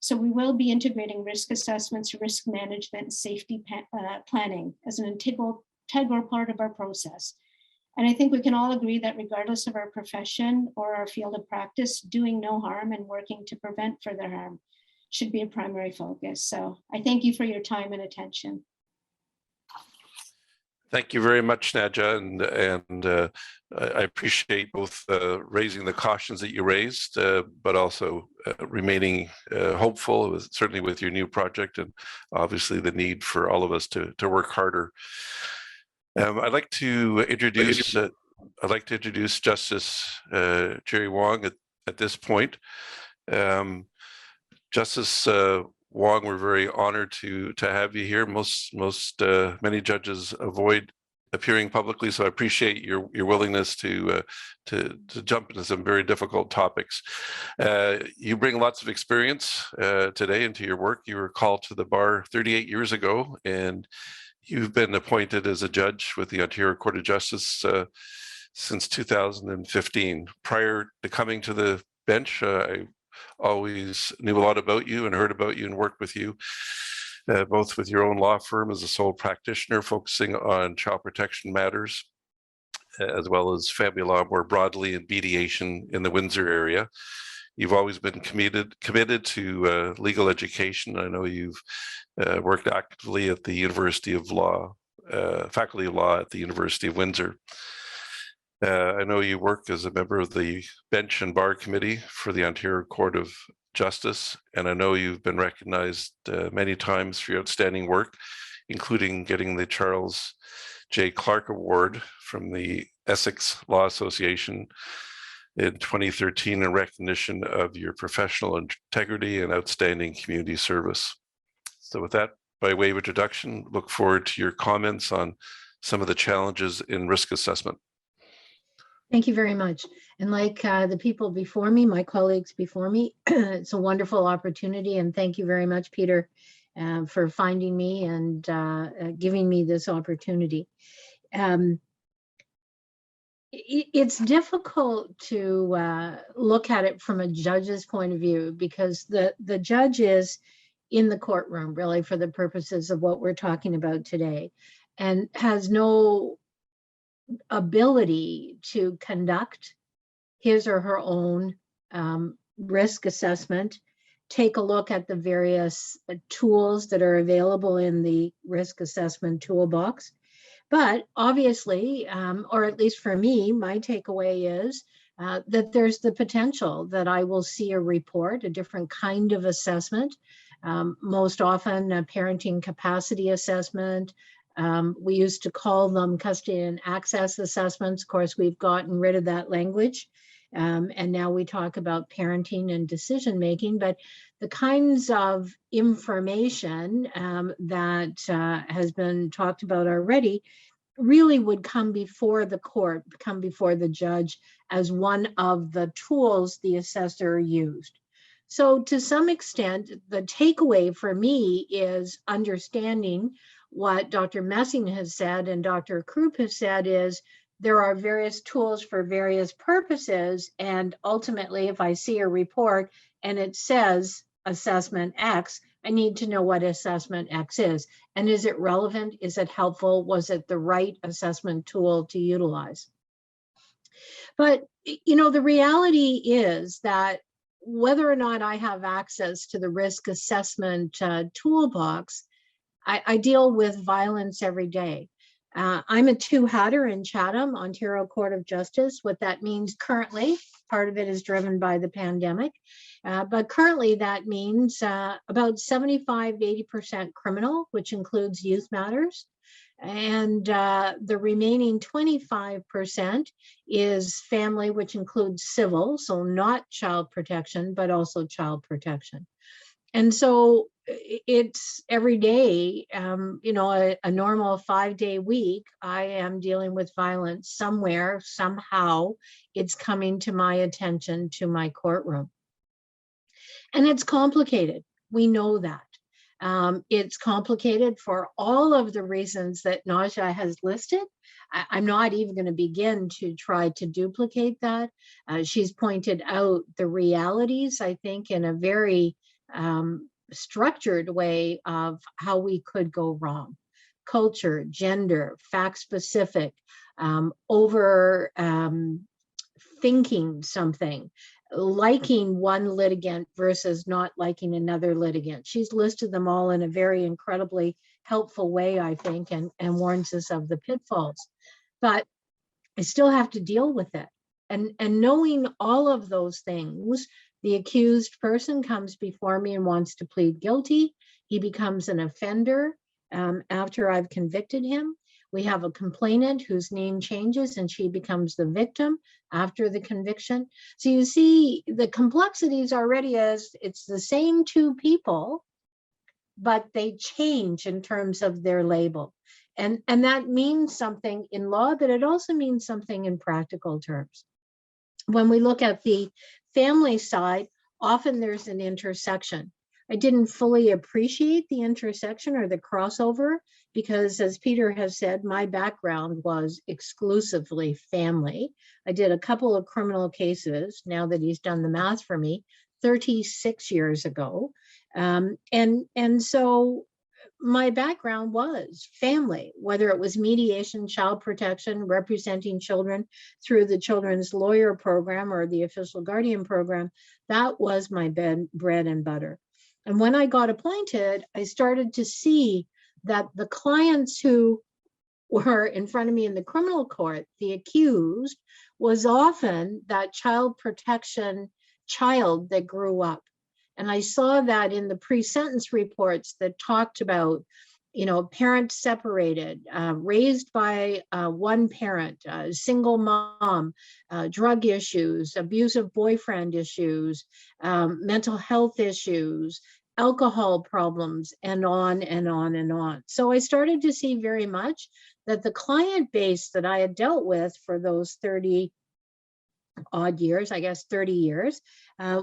[SPEAKER 4] So we will be integrating risk assessments, risk management, and safety planning as an integral part of our process. And I think we can all agree that regardless of our profession or our field of practice, doing no harm and working to prevent further harm should be a primary focus. So I thank you for your time and attention.
[SPEAKER 1] Thank you very much, Nadja, and I appreciate both raising the cautions that you raised, but also remaining hopeful, certainly with your new project, and obviously the need for all of us to work harder. I'd like to introduce Justice Jerry Wong at this point. Justice Wong, we're very honored to have you here. Many judges avoid appearing publicly, so I appreciate your willingness to jump into some very difficult topics. You bring lots of experience today into your work. You were called to the bar 38 years ago, and you've been appointed as a judge with the Ontario Court of Justice since 2015. Prior to coming to the bench, I always knew a lot about you and heard about you and worked with you, both with your own law firm as a sole practitioner focusing on child protection matters, as well as family law more broadly and mediation in the Windsor area. You've always been committed to legal education. I know you've worked actively at the University of Law, Faculty of Law at the University of Windsor. I know you work as a member of the Bench and Bar Committee for the Ontario Court of Justice, and I know you've been recognized many times for your outstanding work, including getting the Charles J. Clark Award from the Essex Law Association in 2013 in recognition of your professional integrity and outstanding community service. So with that, by way of introduction, look forward to your comments on some of the challenges in risk assessment.
[SPEAKER 5] Thank you very much. And like the people before me, my colleagues before me, it's a wonderful opportunity. And thank you very much, Peter, for finding me and giving me this opportunity. It's difficult to look at it from a judge's point of view because the judge is in the courtroom really for the purposes of what we're talking about today and has no ability to conduct his or her own risk assessment take a look at the various tools that are available in the risk assessment toolbox. But obviously, or at least for me, my takeaway is that there's the potential that I will see a report, a different kind of assessment, most often a parenting capacity assessment. We used to call them custody and access assessments. Of course, we've gotten rid of that language. And now we talk about parenting and decision making, but the kinds of information that has been talked about already really would come before the court, come before the judge as one of the tools the assessor used. So to some extent, the takeaway for me is understanding what Dr. Messing has said and Dr. Krupp has said is there are various tools for various purposes. And ultimately, if I see a report and it says assessment X, I need to know what assessment X is. And is it relevant? Is it helpful? Was it the right assessment tool to utilize? But, you know, the reality is that whether or not I have access to the risk assessment toolbox, I deal with violence every day. I'm a two-hatter in Chatham, Ontario Court of Justice. What that means currently, part of it is driven by the pandemic, but currently that means about 75 to 80% criminal, which includes youth matters. And the remaining 25% is family, which includes civil, so not child protection, but also child protection. And so it's every day, you know, a normal 5-day week, I am dealing with violence somewhere, somehow it's coming to my attention, to my courtroom. And it's complicated. We know that. It's complicated for all of the reasons that Naja has listed. I'm not even going to begin to try to duplicate that. She's pointed out the realities, I think, in a very structured way of how we could go wrong. Culture, gender, fact specific, over thinking something, liking one litigant versus not liking another litigant. She's listed them all in a very incredibly helpful way, I think, and warns us of the pitfalls. But I still have to deal with it. And knowing all of those things, the accused person comes before me and wants to plead guilty. He becomes an offender after I've convicted him. We have a complainant whose name changes and she becomes the victim after the conviction. So you see the complexities already as it's the same two people, but they change in terms of their label. And that means something in law, but it also means something in practical terms. When we look at the family side, often there's an intersection. I didn't fully appreciate the intersection or the crossover because, as Peter has said, my background was exclusively family. I did a couple of criminal cases, now that he's done the math for me, 36 years ago. And so my background was family, whether it was mediation, child protection, representing children through the children's lawyer program or the official guardian program. That was my bread and butter. And when I got appointed, I started to see that the clients who were in front of me in the criminal court, the accused, was often that child protection child that grew up. And I saw that in the pre-sentence reports that talked about, you know, parents separated, raised by one parent, single mom, drug issues, abusive boyfriend issues, mental health issues, alcohol problems, and on and on and on. So I started to see very much that the client base that I had dealt with for those 30 odd years, I guess 30 years,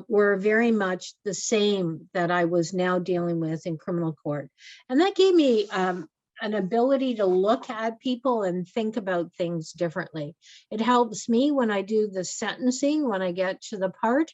[SPEAKER 5] were very much the same that I was now dealing with in criminal court. And that gave me an ability to look at people and think about things differently. It helps me when I do the sentencing, when I get to the part.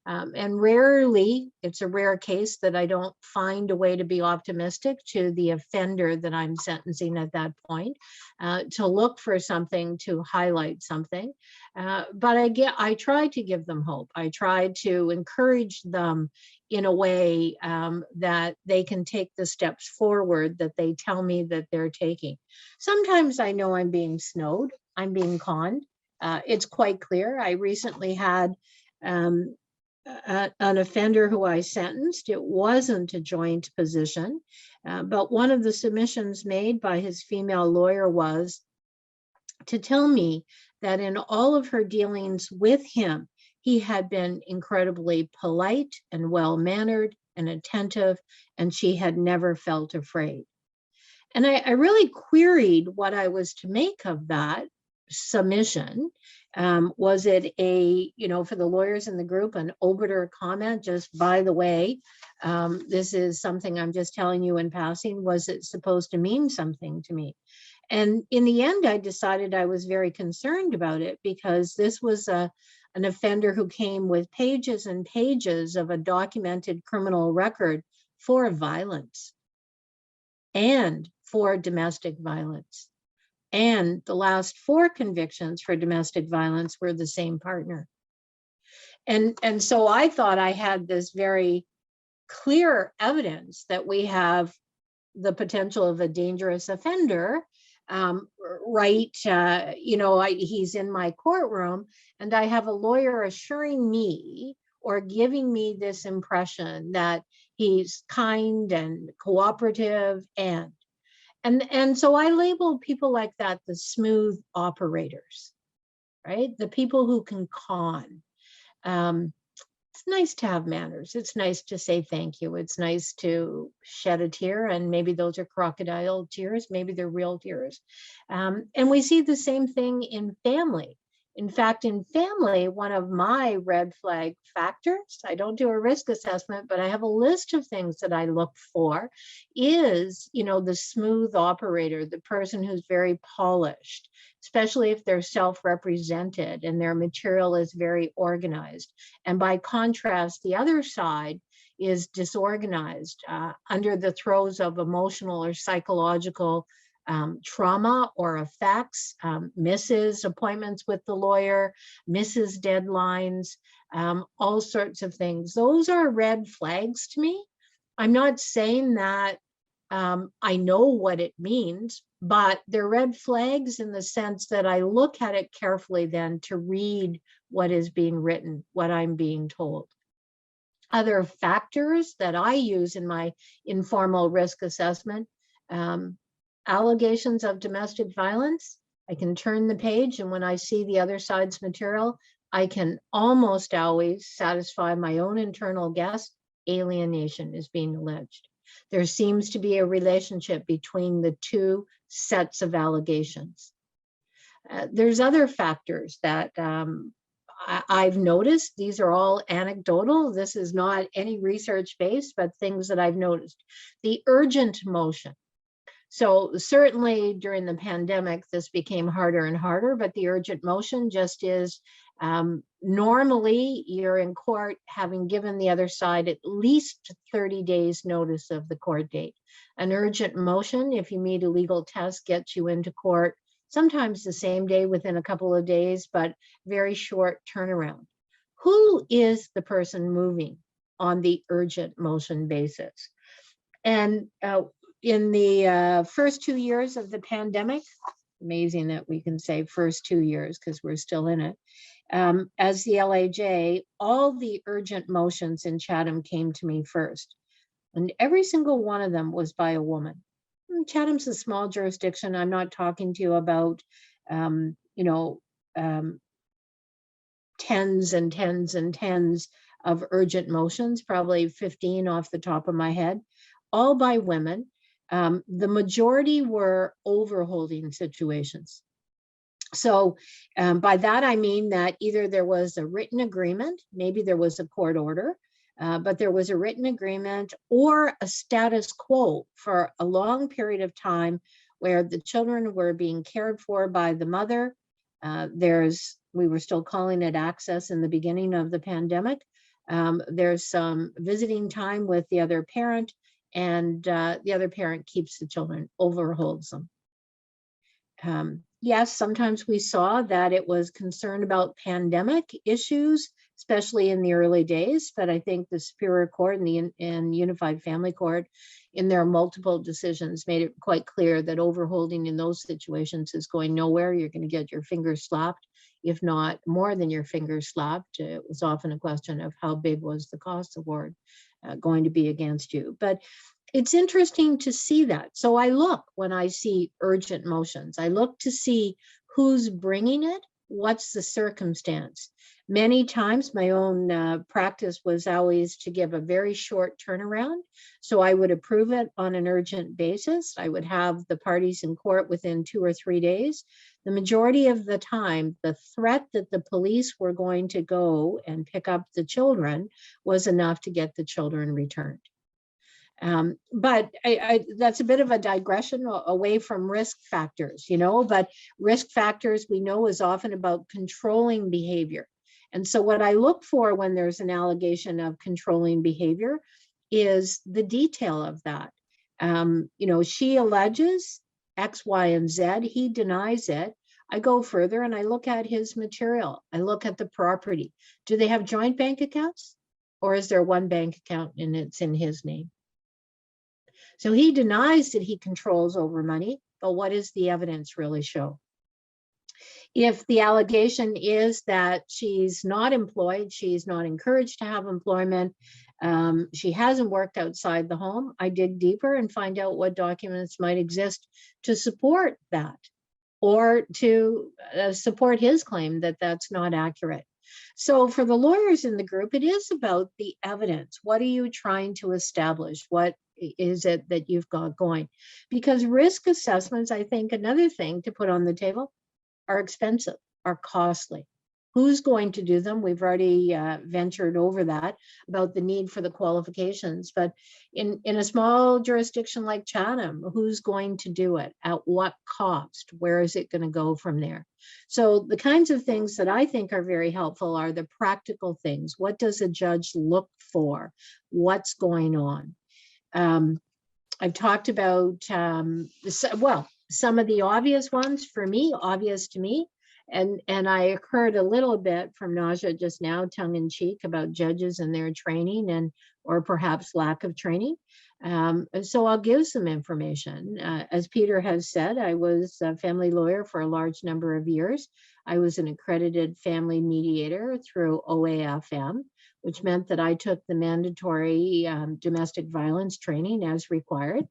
[SPEAKER 5] And rarely, it's a rare case that I don't find a way to be optimistic to the offender that I'm sentencing at that point, to look for something, to highlight something. But I try to give them hope. I try to encourage them in a way that they can take the steps forward that they tell me that they're taking. Sometimes I know I'm being snowed, I'm being conned. It's quite clear. I recently had an offender who I sentenced. It wasn't a joint position, but one of the submissions made by his female lawyer was to tell me that in all of her dealings with him, he had been incredibly polite and well-mannered and attentive, and she had never felt afraid. And I really queried what I was to make of that submission. Was it a, for the lawyers in the group, an obiter comment, just by the way, this is something I'm just telling you in passing? Was it supposed to mean something to me? And in the end, I decided I was very concerned about it because this was an offender who came with pages and pages of a documented criminal record for violence and for domestic violence. And the last 4 convictions for domestic violence were the same partner. And so I thought I had this very clear evidence that we have the potential of a dangerous offender, he's in my courtroom and I have a lawyer assuring me or giving me this impression that he's kind and cooperative and so I label people like that the smooth operators, right? The people who can con. It's nice to have manners. It's nice to say thank you. It's nice to shed a tear, and maybe those are crocodile tears, maybe they're real tears. And we see the same thing in family. In fact, in family, one of my red flag factors, I don't do a risk assessment, but I have a list of things that I look for, is, the smooth operator, the person who's very polished, especially if they're self-represented and their material is very organized. And by contrast, the other side is disorganized, under the throes of emotional or psychological trauma or effects, misses appointments with the lawyer, misses deadlines, all sorts of things. Those are red flags to me. I'm not saying that I know what it means, but they're red flags in the sense that I look at it carefully then to read what is being written, what I'm being told. Other factors that I use in my informal risk assessment, allegations of domestic violence, I can turn the page, and when I see the other side's material, I can almost always satisfy my own internal guess: alienation is being alleged. There seems to be a relationship between the 2 sets of allegations. There's other factors that I've noticed. These are all anecdotal. This is not any research based, but things that I've noticed. The urgent motion. So certainly during the pandemic, this became harder and harder, but the urgent motion just is, normally you're in court having given the other side at least 30 days notice of the court date. An urgent motion, if you meet a legal test, gets you into court sometimes the same day, within a couple of days, but very short turnaround. Who is the person moving on the urgent motion basis? And in the first 2 years of the pandemic, amazing that we can say first 2 years because we're still in it, as the LAJ, all the urgent motions in Chatham came to me first. And every single one of them was by a woman. Chatham's a small jurisdiction. I'm not talking to you about, tens and tens and tens of urgent motions, probably 15 off the top of my head, all by women. The majority were overholding situations. So by that, I mean that either there was a written agreement, maybe there was a court order, but there was a written agreement or a status quo for a long period of time where the children were being cared for by the mother. We were still calling it access in the beginning of the pandemic. There's some visiting time with the other parent, and the other parent keeps the children, overholds them. Yes, sometimes we saw that it was concerned about pandemic issues, especially in the early days. But I think the Superior Court and the Unified Family Court, in their multiple decisions, made it quite clear that overholding in those situations is going nowhere. You're going to get your fingers slapped, if not more than your fingers slapped. It was often a question of how big was the cost award going to be against you. But it's interesting to see that. So I look when I see urgent motions, I look to see who's bringing it, what's the circumstance. Many times my own practice was always to give a very short turnaround. So I would approve it on an urgent basis. I would have the parties in court within 2 or 3 days. The majority of the time, the threat that the police were going to go and pick up the children was enough to get the children returned. But that's a bit of a digression away from risk factors, but risk factors we know is often about controlling behavior. And so what I look for when there's an allegation of controlling behavior is the detail of that. She alleges X, Y, and Z. He denies it. I go further and I look at his material. I look at the property. Do they have joint bank accounts? Or is there one bank account and it's in his name? So he denies that he controls over money, but what does the evidence really show? If the allegation is that she's not employed, she's not encouraged to have employment, she hasn't worked outside the home, I dig deeper and find out what documents might exist to support that, or to support his claim that that's not accurate. So for the lawyers in the group, it is about the evidence. What are you trying to establish? What is it that you've got going? Because risk assessments, I think another thing to put on the table, are expensive, are costly. Who's going to do them? We've already ventured over that about the need for the qualifications, but in a small jurisdiction like Chatham, who's going to do it? At what cost? Where is it going to go from there? So the kinds of things that I think are very helpful are the practical things. What does a judge look for? What's going on? I've talked about, some of the obvious ones for me, obvious to me. And I heard a little bit from Naja just now, tongue in cheek, about judges and their training or perhaps lack of training. So I'll give some information. As Peter has said, I was a family lawyer for a large number of years. I was an accredited family mediator through OAFM, which meant that I took the mandatory domestic violence training as required.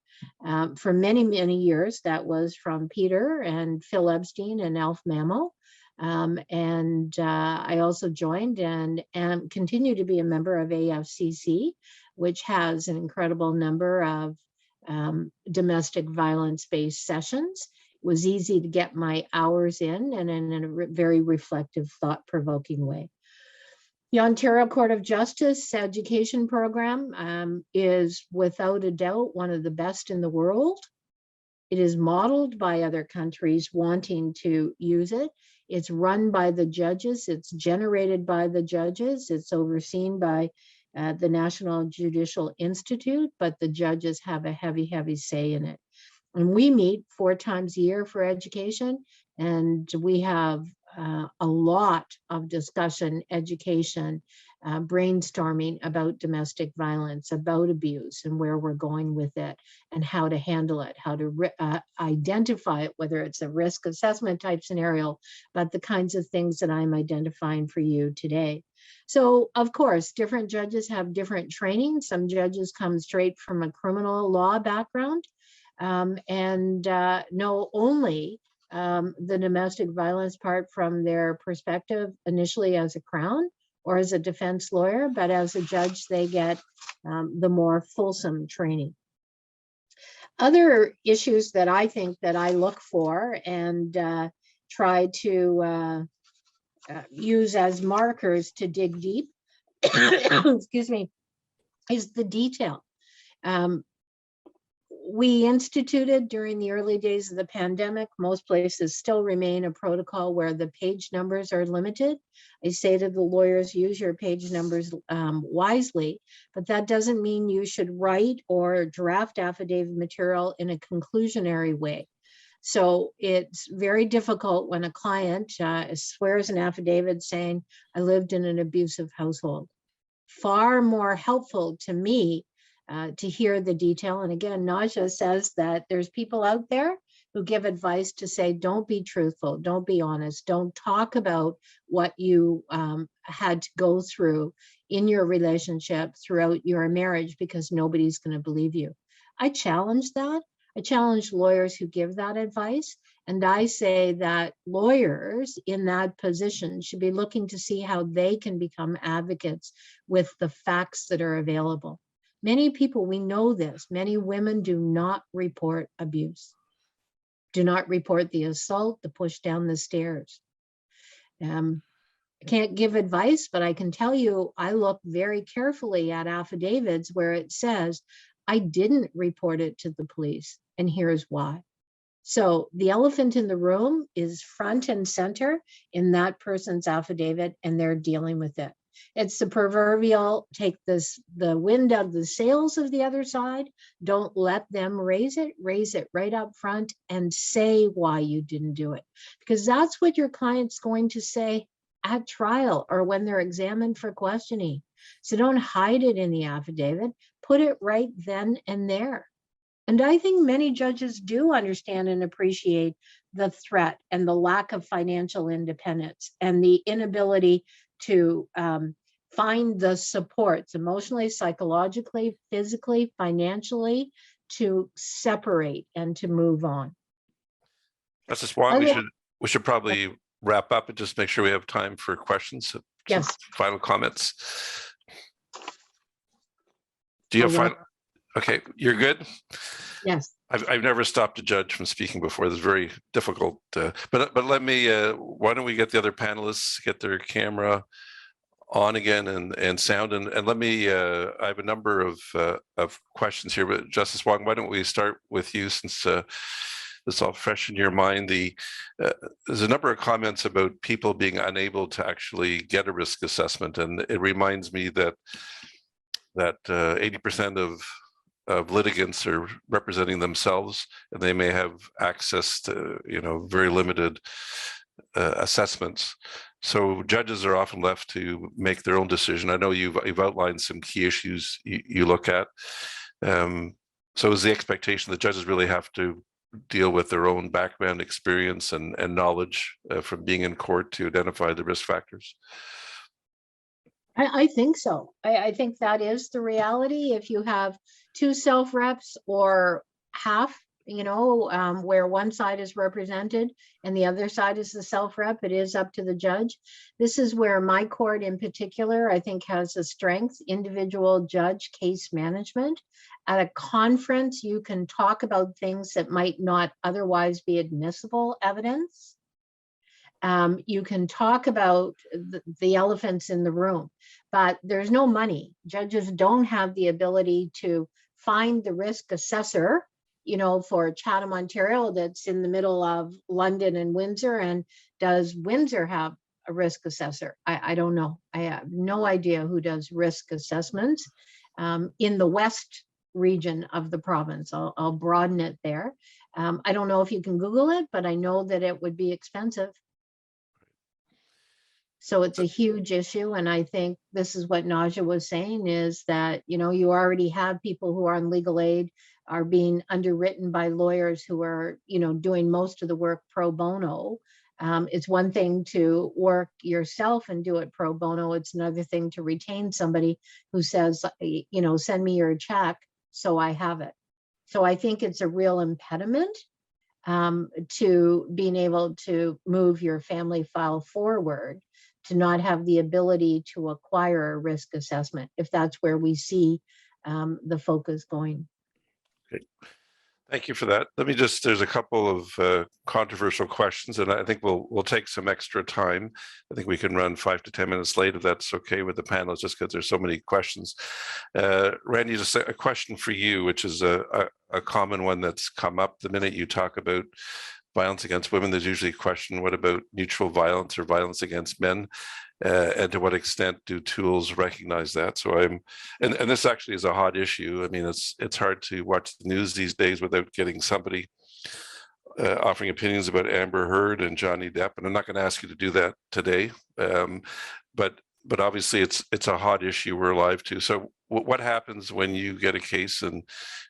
[SPEAKER 5] For many, many years, that was from Peter and Phil Epstein and Alf Mamo. I also joined and continue to be a member of AFCC, which has an incredible number of domestic violence-based sessions. It was easy to get my hours in and in a very reflective, thought-provoking way. The Ontario Court of Justice education program is without a doubt one of the best in the world. It is modeled by other countries wanting to use it. It's run by the judges. It's generated by the judges. It's overseen by the National Judicial Institute, but the judges have a heavy, heavy say in it. And we meet 4 times a year for education, and we have a lot of discussion, education, brainstorming about domestic violence, about abuse and where we're going with it and how to handle it, how to identify it, whether it's a risk assessment type scenario, but the kinds of things that I'm identifying for you today. So of course, different judges have different training. Some judges come straight from a criminal law background and know only the domestic violence part from their perspective, initially as a Crown or as a defense lawyer, but as a judge, they get the more fulsome training. Other issues that I think that I look for and try to use as markers to dig deep, excuse me, is the detail. We instituted during the early days of the pandemic, most places still remain a protocol where the page numbers are limited. I say to the lawyers, use your page numbers wisely, but that doesn't mean you should write or draft affidavit material in a conclusionary way. So it's very difficult when a client swears an affidavit saying, I lived in an abusive household. Far more helpful to me to hear the detail. And again, Naja says that there's people out there who give advice to say, don't be truthful, don't be honest, don't talk about what you had to go through in your relationship throughout your marriage, because nobody's going to believe you. I challenge that. I challenge lawyers who give that advice. And I say that lawyers in that position should be looking to see how they can become advocates with the facts that are available. Many people, we know this, many women do not report abuse, do not report the assault, the push down the stairs. I can't give advice, but I can tell you, I look very carefully at affidavits where it says, I didn't report it to the police, and here's why. So the elephant in the room is front and center in that person's affidavit, and they're dealing with it. It's the proverbial, take the wind out of the sails of the other side. Don't let them raise it right up front and say why you didn't do it. Because that's what your client's going to say at trial or when they're examined for questioning. So don't hide it in the affidavit, put it right then and there. And I think many judges do understand and appreciate the threat and the lack of financial independence and the inability to find the supports emotionally, psychologically, physically, financially to separate and to move on.
[SPEAKER 1] Justice Wong, we should probably wrap up and just make sure we have time for questions.
[SPEAKER 5] Yes.
[SPEAKER 1] Final comments. Do you have final? Okay, you're good.
[SPEAKER 5] Yes.
[SPEAKER 1] I've never stopped a judge from speaking before. This is very difficult. But let me. Why don't we get the other panelists get their camera on again and sound and let me. I have a number of questions here, but Justice Wong, why don't we start with you since it's all fresh in your mind. There's a number of comments about people being unable to actually get a risk assessment, and it reminds me that 80% of litigants are representing themselves, and they may have access to very limited assessments. So judges are often left to make their own decision. I know you've outlined some key issues you look at. So is the expectation that judges really have to deal with their own background experience and knowledge from being in court to identify the risk factors?
[SPEAKER 5] I think so. I think that is the reality. If you have two self-reps or half, where one side is represented and the other side is the self-rep, it is up to the judge. This is where my court in particular, I think, has a strength, individual judge case management. At a conference, you can talk about things that might not otherwise be admissible evidence. You can talk about the elephants in the room, but there's no money. Judges don't have the ability to find the risk assessor, for Chatham, Ontario, that's in the middle of London and Windsor. And does Windsor have a risk assessor? I don't know. I have no idea who does risk assessments in the West region of the province. I'll broaden it there. I don't know if you can Google it, but I know that it would be expensive. So it's a huge issue. And I think this is what Naja was saying, is that, you already have people who are on legal aid, are being underwritten by lawyers who are, doing most of the work pro bono. It's one thing to work yourself and do it pro bono. It's another thing to retain somebody who says, send me your check so I have it. So I think it's a real impediment to being able to move your family file forward, to not have the ability to acquire a risk assessment, if that's where we see the focus going.
[SPEAKER 1] Okay. Thank you for that. There's a couple of controversial questions, and I think we'll take some extra time. I think we can run 5 to 10 minutes late if that's okay with the panelists, just because there's so many questions. Randy, just a question for you, which is a common one that's come up. The minute you talk about violence against women, there's usually a question, what about neutral violence or violence against men? And to what extent do tools recognize that? So and this actually is a hot issue. I mean, it's hard to watch the news these days without getting somebody offering opinions about Amber Heard and Johnny Depp, and I'm not going to ask you to do that today. But obviously, it's a hot issue we're alive to. So, what happens when you get a case and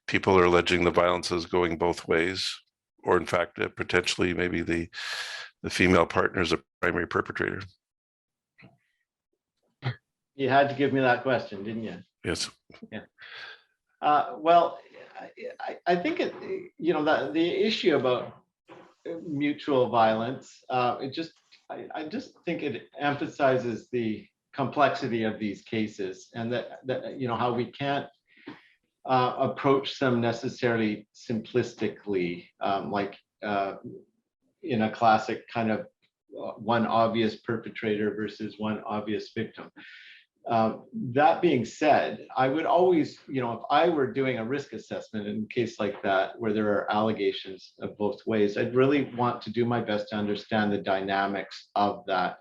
[SPEAKER 1] people are alleging the violence is going both ways, or in fact, potentially maybe the female partner is a primary perpetrator?
[SPEAKER 3] You had to give me that question, didn't you?
[SPEAKER 1] Yes.
[SPEAKER 3] Yeah. Well, I think the issue about mutual violence, I just think it emphasizes the complexity of these cases, and that how we can't approach them necessarily simplistically, like in a classic kind of one obvious perpetrator versus one obvious victim. That being said, I would always, if I were doing a risk assessment in a case like that, where there are allegations of both ways, I'd really want to do my best to understand the dynamics of that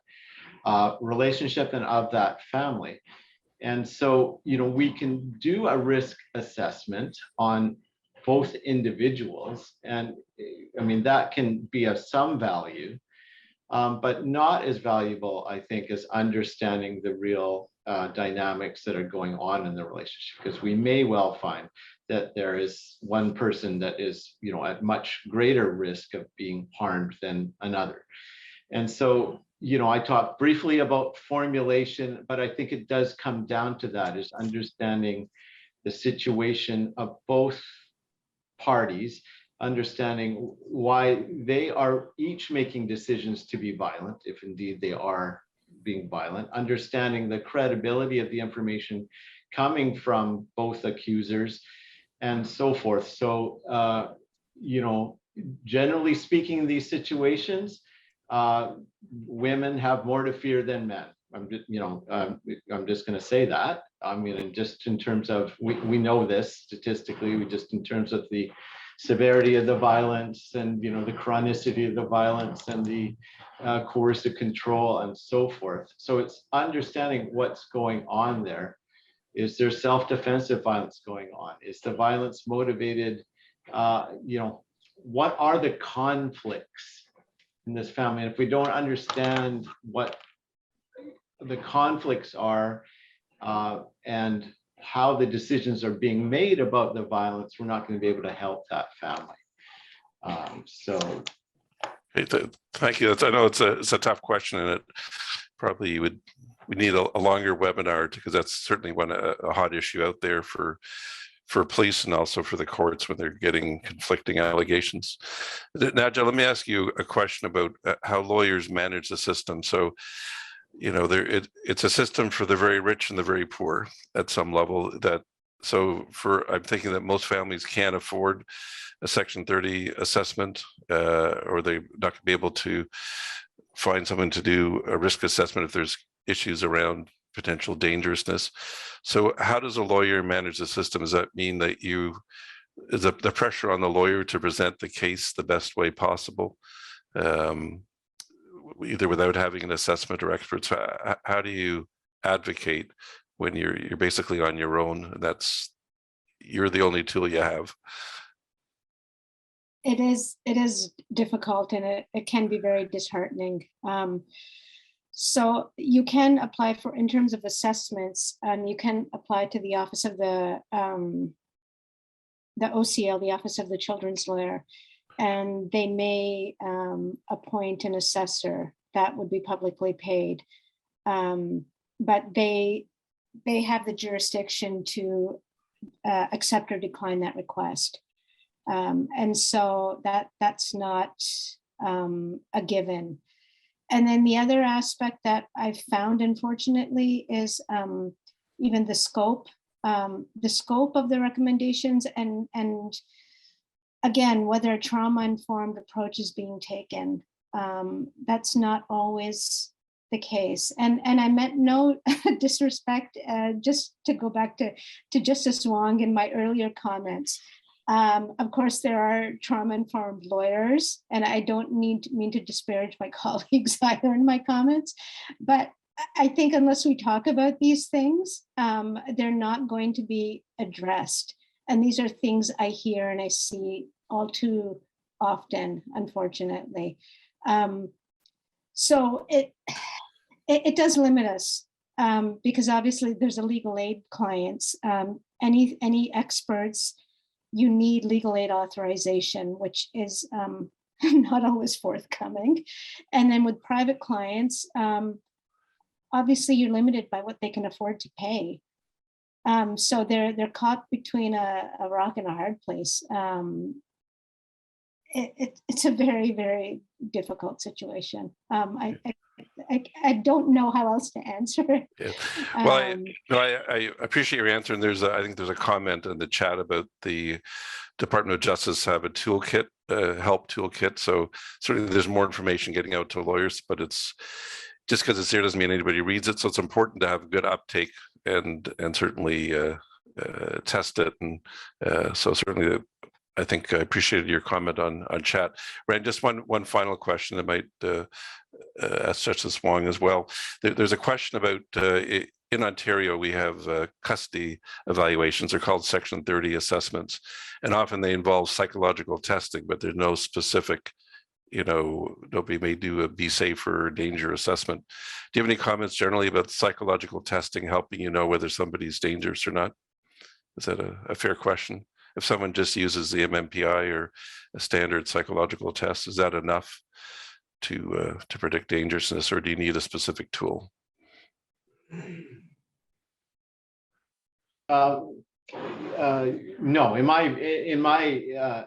[SPEAKER 3] relationship and of that family. And so, we can do a risk assessment on both individuals. And I mean, that can be of some value, but not as valuable, I think, as understanding the real dynamics that are going on in the relationship, because we may well find that there is one person that is, at much greater risk of being harmed than another. And so, I talked briefly about formulation, but I think it does come down to that, is understanding the situation of both parties, understanding why they are each making decisions to be violent, if indeed they are being violent, understanding the credibility of the information coming from both accusers and so forth. So, generally speaking, in these situations, women have more to fear than men. I'm just going to say that. I mean, just in terms of, we know this statistically, just in terms of the severity of the violence and, the chronicity of the violence and the coercive control and so forth. So it's understanding what's going on there. Is there self-defensive violence going on? Is the violence motivated? What are the conflicts in this family? And if we don't understand what the conflicts are and how the decisions are being made about the violence, we're not going to be able to help that family.
[SPEAKER 1] Thank you. I know it's a tough question, and it probably we need a longer webinar, because that's certainly a hot issue out there for police and also for the courts when they're getting conflicting allegations. Nadja, let me ask you a question about how lawyers manage the system. So, it's a system for the very rich and the very poor at some level. I'm thinking that most families can't afford a Section 30 assessment, or they're not going to be able to find someone to do a risk assessment if there's issues around potential dangerousness. So how does a lawyer manage the system? Does that mean that is the pressure on the lawyer to present the case the best way possible, either without having an assessment or experts? How do you advocate when you're basically on your own? You're the only tool you have.
[SPEAKER 4] It is difficult, and it can be very disheartening. So you can apply for, in terms of assessments, you can apply to the office of the OCL, the Office of the Children's Lawyer, and they may appoint an assessor that would be publicly paid. But they have the jurisdiction to accept or decline that request. And so that's not a given. And then the other aspect that I've found, unfortunately, is even the scope of the recommendations, and again, whether a trauma-informed approach is being taken. That's not always the case. And I meant no disrespect, just to go back to Justice Wong in my earlier comments. Of course, there are trauma-informed lawyers, and I don't mean to disparage my colleagues either in my comments, but I think unless we talk about these things, they're not going to be addressed. And these are things I hear and I see all too often, unfortunately. So it does limit us, because obviously there's a legal aid clients. Any experts, you need legal aid authorization, which is not always forthcoming. And then with private clients, obviously you're limited by what they can afford to pay. So they're caught between a rock and a hard place. It's a very, very difficult situation. I don't know how else to answer it.
[SPEAKER 1] Yeah. Well,
[SPEAKER 4] Um,
[SPEAKER 1] I appreciate your answer. And I think there's a comment in the chat about the Department of Justice have a toolkit, help toolkit. So certainly there's more information getting out to lawyers, but it's just because it's there doesn't mean anybody reads it. So it's important to have a good uptake and certainly test it. And so certainly I think I appreciated your comment on chat. Rand, just one final question that might ask Justice Wong as well. There's a question about in Ontario, we have custody evaluations. They're called Section 30 assessments. And often they involve psychological testing, but there's no specific, nobody may do a be safe or danger assessment. Do you have any comments generally about psychological testing helping you know whether somebody's dangerous or not? Is that a fair question? If someone just uses the MMPI or a standard psychological test, is that enough to predict dangerousness, or do you need a specific tool?
[SPEAKER 3] No, in my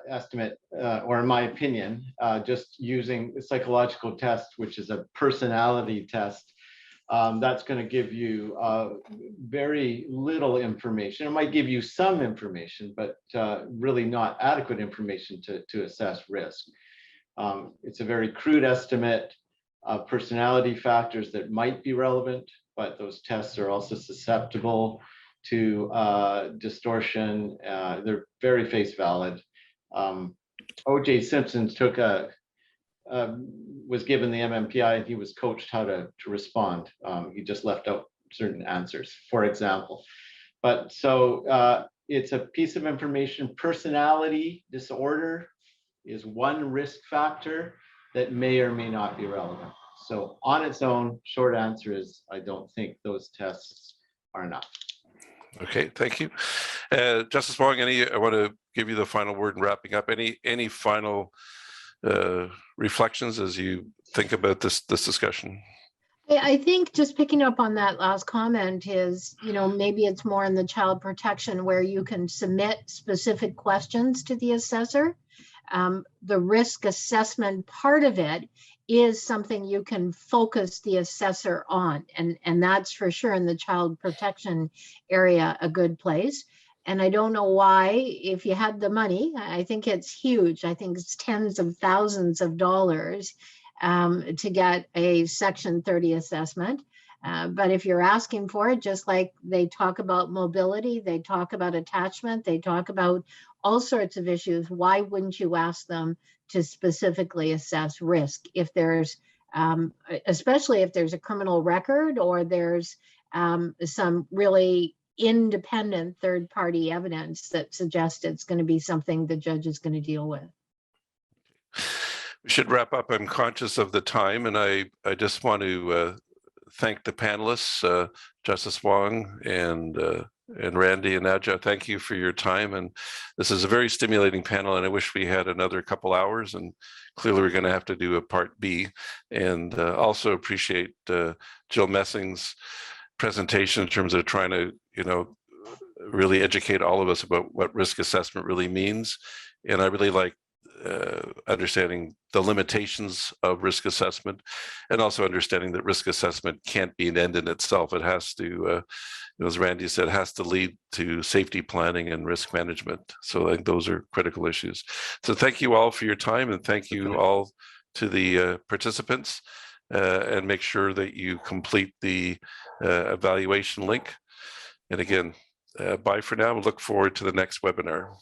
[SPEAKER 3] estimate, or in my opinion, just using the psychological test, which is a personality test, that's going to give you very little information. It might give you some information, but really not adequate information to assess risk. It's a very crude estimate of personality factors that might be relevant, but those tests are also susceptible to distortion. They're very face valid. O.J. Simpson was given the MMPI and he was coached how to respond. He just left out certain answers, for example. But so it's a piece of information. Personality disorder is one risk factor that may or may not be relevant. So on its own, short answer is I don't think those tests are enough.
[SPEAKER 1] Okay, thank you. Justice Wong, I want to give you the final word in wrapping up. Any final reflections as you think about this discussion?
[SPEAKER 5] I think just picking up on that last comment is, maybe it's more in the child protection where you can submit specific questions to the assessor. The risk assessment part of it is something you can focus the assessor on. And that's for sure in the child protection area, a good place. And I don't know why, if you had the money, I think it's huge. I think it's tens of thousands of dollars to get a Section 30 assessment. But if you're asking for it, just like they talk about mobility, they talk about attachment, they talk about all sorts of issues, why wouldn't you ask them to specifically assess risk if there's, especially if there's a criminal record or there's some really independent third-party evidence that suggests it's going to be something the judge is going to deal with.
[SPEAKER 1] We should wrap up. I'm conscious of the time, and I just want to thank the panelists, Justice Wong and Randy and Nadja. Thank you for your time. And this is a very stimulating panel, and I wish we had another couple hours, and clearly we're going to have to do a part B. And also appreciate Jill Messing's presentation in terms of trying to, really educate all of us about what risk assessment really means. And I really like understanding the limitations of risk assessment, and also understanding that risk assessment can't be an end in itself. It has to, as Randy said, it has to lead to safety planning and risk management. So I think those are critical issues. So thank you all for your time, and thank you all to the participants, and make sure that you complete the evaluation link. And again, bye for now. We'll look forward to the next webinar.